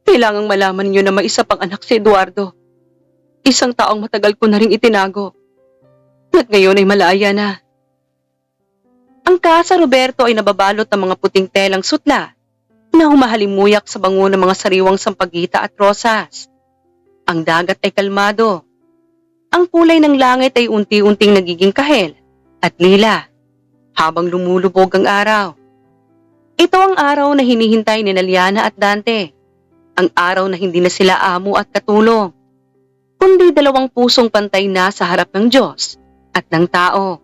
kailangang malaman niyo na may isa pang anak si Eduardo. Isang taong matagal ko na ring itinago. At ngayon ay malaya na. Ang kasa Roberto ay nababalot ng mga puting telang sutla na humahalimuyak sa bango ng mga sariwang sampagita at rosas. Ang dagat ay kalmado. Ang kulay ng langit ay unti-unting nagiging kahel at lila habang lumulubog ang araw. Ito ang araw na hinihintay ni Liana at Dante. Ang araw na hindi na sila amo at katulong, kundi dalawang pusong pantay na sa harap ng Diyos at ng tao.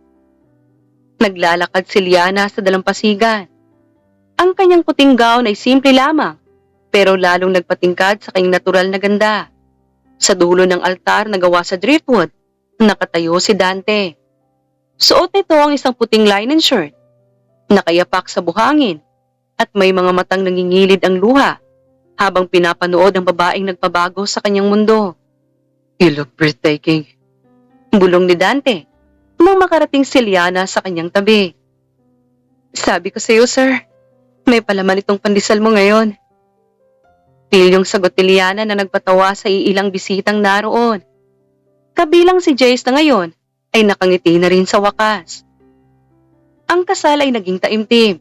Naglalakad si Liana sa dalampasigan. Ang kanyang puting gown ay simple lamang, pero lalong nagpatingkad sa kanyang natural na ganda. Sa dulo ng altar na gawa sa driftwood, nakatayo si Dante. Suot nito ang isang puting linen shirt, nakayapak sa buhangin, at may mga matang nangingilid ang luha habang pinapanood ang babaeng nagpabago sa kanyang mundo. You look breathtaking. Bulong ni Dante nang makarating si Liana sa kanyang tabi. Sabi ko sa iyo, sir, may palaman itong pandesal mo ngayon. Pilyong sagot ni Liana na nagpatawa sa iilang bisitang naroon. Kabilang si Jace na ngayon ay nakangiti na rin sa wakas. Ang kasal ay naging taimtim.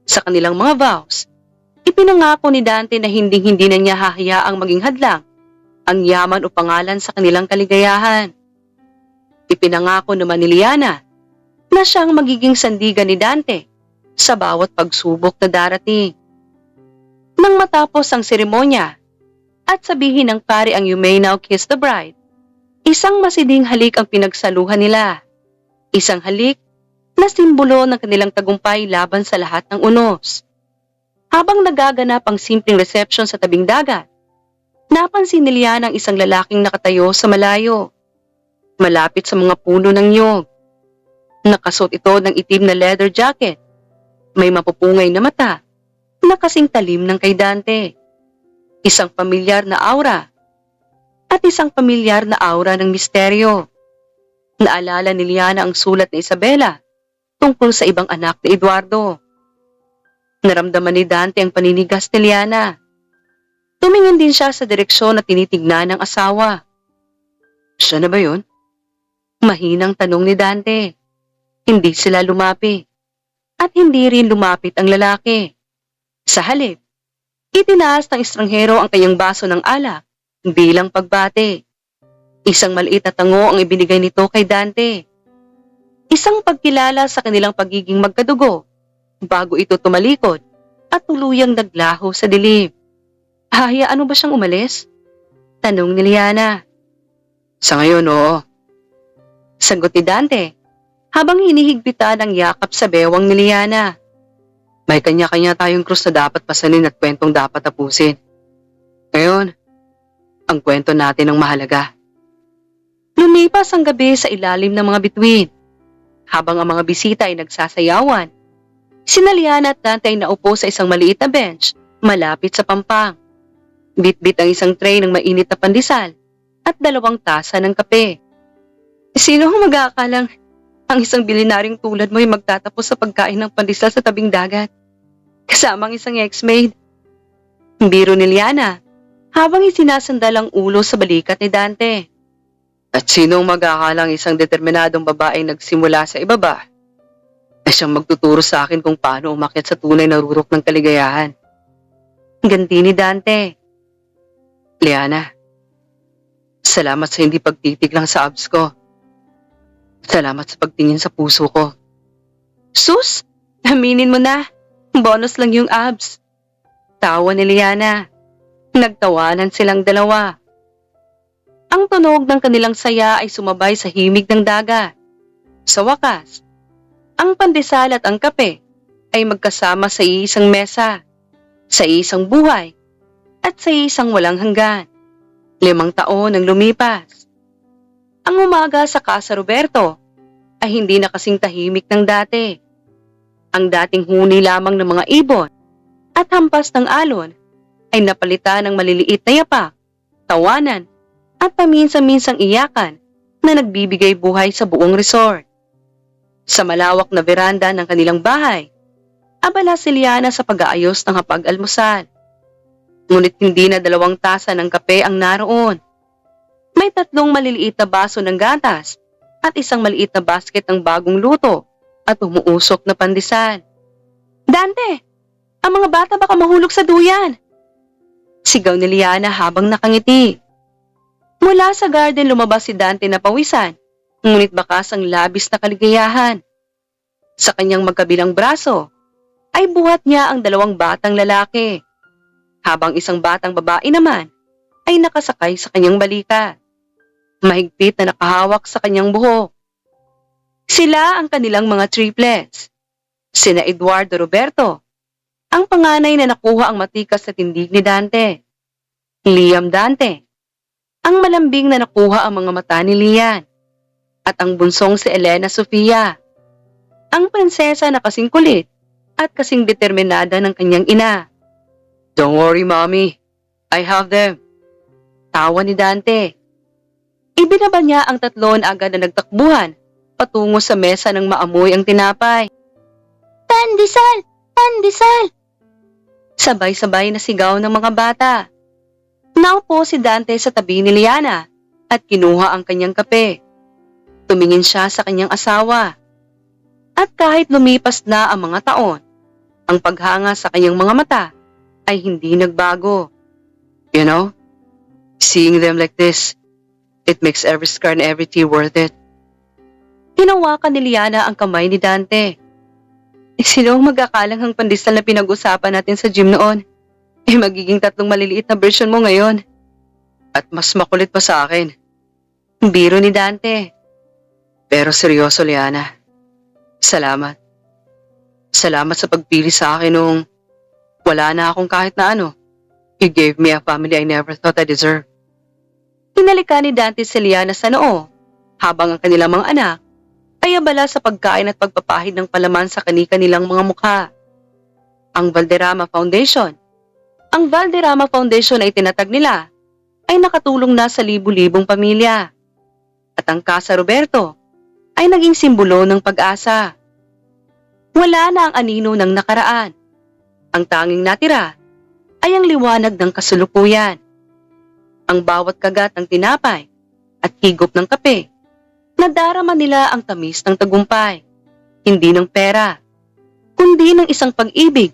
Sa kanilang mga vows, ipinangako ni Dante na hindi na niya hahayaang maging hadlang ang yaman o pangalan sa kanilang kaligayahan. Ipinangako naman ni Liana na siyang magiging sandigan ni Dante sa bawat pagsubok na darating. Nang matapos ang seremonya at sabihin ng pari ang "You may now kiss the bride", isang masiding halik ang pinagsaluhan nila. Isang halik na simbolo ng kanilang tagumpay laban sa lahat ng unos. Habang nagaganap ang simpleng reception sa tabing dagat, napansin ni Liana ang isang lalaking nakatayo sa malayo, malapit sa mga puno ng niyog. Nakasuot ito ng itim na leather jacket, may mapupungay na mata, na kasing talim ng kay Dante. Isang pamilyar na aura, at isang pamilyar na aura ng misteryo. Naalala ni Liana ang sulat ni Isabela tungkol sa ibang anak ni Eduardo. Naramdaman ni Dante ang paninigas ni Liana. Tumingin din siya sa direksyon na tinitignan ng asawa. Siya na ba yun? Mahinang tanong ni Dante. Hindi sila lumapit. At hindi rin lumapit ang lalaki. Sa halip, itinaas ng estranghero ang kanyang baso ng alak bilang pagbate. Isang maliit na tango ang ibinigay nito kay Dante. Isang pagkilala sa kanilang pagiging magkadugo bago ito tumalikod at tuluyang naglaho sa dilim. Hayaan mo ba siyang umalis? Tanong ni Liana. Sa ngayon, oo. Sagot ni Dante habang hinihigpitan ang yakap sa bewang ni Liana. May kanya-kanya tayong krus na dapat pasanin at kwentong dapat tapusin. Ngayon, ang kwento natin ang mahalaga. Lumipas ang gabi sa ilalim ng mga bituin. Habang ang mga bisita ay nagsasayawan, sina Liana at Dante ay naupo sa isang maliit na bench malapit sa pampang. Bit-bit ang isang tray ng mainit na pandesal at 2 tasa ng kape. Sino ang mag-aakalang ang isang bilyonaryong tulad mo ay magtatapos sa pagkain ng pandesal sa tabing dagat? Kasama ang isang ex-maid. Biro ni Liana habang isinasandal ang ulo sa balikat ni Dante. At sinong mag-aakalang isang determinadong babaeng nagsimula sa ibaba ay siyang magtuturo sa akin kung paano umakyat sa tunay na rurok ng kaligayahan. Ganti ni Dante. Liana, salamat sa hindi pagtitig lang sa abs ko. Salamat sa pagtingin sa puso ko. Sus, aminin mo na. Bonus lang yung abs. Tawa ni Liana. Nagtawanan silang dalawa. Ang tunog ng kanilang saya ay sumabay sa himig ng dagat. Sa wakas, ang pandesal at ang kape ay magkasama sa isang mesa, sa isang buhay, at sa isang walang hanggan. 5 taon ang lumipas. Ang umaga sa Casa Roberto ay hindi na kasing tahimik ng dati. Ang dating huni lamang ng mga ibon at hampas ng alon ay napalitan ng maliliit na yapak, tawanan, at paminsan-minsang iyakan na nagbibigay buhay sa buong resort. Sa malawak na veranda ng kanilang bahay, abala si Liana sa pag-aayos ng hapag-almusal. Ngunit hindi na 2 tasa ng kape ang naroon. May 3 maliliit na baso ng gatas at isang maliit na basket ng bagong luto at umuusok na pandesal. Dante, ang mga bata baka mahulog sa duyan. Sigaw ni Liana habang nakangiti. Mula sa garden lumabas si Dante na pawisan, ngunit bakas ang labis na kaligayahan. Sa kanyang magkabilang braso, ay buhat niya ang 2 batang lalaki, habang isang batang babae naman ay nakasakay sa kanyang balikat. Mahigpit na nakahawak sa kanyang buhok. Sila ang kanilang mga triplets. Sina Eduardo Roberto, ang panganay na nakuha ang matikas na tindig ni Dante. Liam Dante, ang malambing na nakuha ang mga mata ni Lian. At ang bunsong si Elena Sofia, ang prinsesa na kasing kulit at kasing determinada ng kanyang ina. Don't worry, Mommy. I have them. Tawa ni Dante. Ibinaba niya ang 3 na agad na nagtakbuhan patungo sa mesa ng maamoy ang tinapay. Pandesal! Pandesal! Sabay-sabay na sigaw ng mga bata. Naupo si Dante sa tabi ni Liana at kinuha ang kanyang kape. Tumingin siya sa kanyang asawa. At kahit lumipas na ang mga taon, ang paghanga sa kanyang mga mata ay hindi nagbago. You know, seeing them like this, it makes every scar and every tear worth it. Hinawakan ni Liana ang kamay ni Dante. Sino ang mag-akalang ang pandesal na pinag-usapan natin sa gym noon? Magiging 3 maliliit na version mo ngayon. At mas makulit pa sa akin. Biro ni Dante. Pero seryoso, Liana. Salamat. Salamat sa pagpili sa akin nung wala na akong kahit na ano. You gave me a family I never thought I deserved. Hinalikan ni Dante si Liana sa noo, habang ang kanilang mga anak ay abala sa pagkain at pagpapahid ng palaman sa kani-kanilang mga mukha. Ang Valderrama Foundation. Ang Valderrama Foundation ay tinatag nila ay nakatulong na sa libu-libong pamilya. At ang Casa Roberto ay naging simbolo ng pag-asa. Wala na ang anino ng nakaraan. Ang tanging natira ay ang liwanag ng kasulukuyan. Ang bawat kagat ng tinapay at higop ng kape, nadarama nila ang tamis ng tagumpay, hindi ng pera, kundi ng isang pag-ibig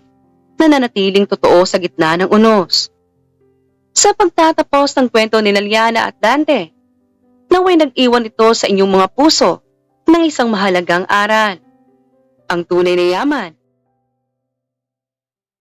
na nanatiling totoo sa gitna ng unos. Sa pagtatapos ng kwento ni Liana at Dante, naway nag-iwan ito sa inyong mga puso ng isang mahalagang aral. Ang tunay na yaman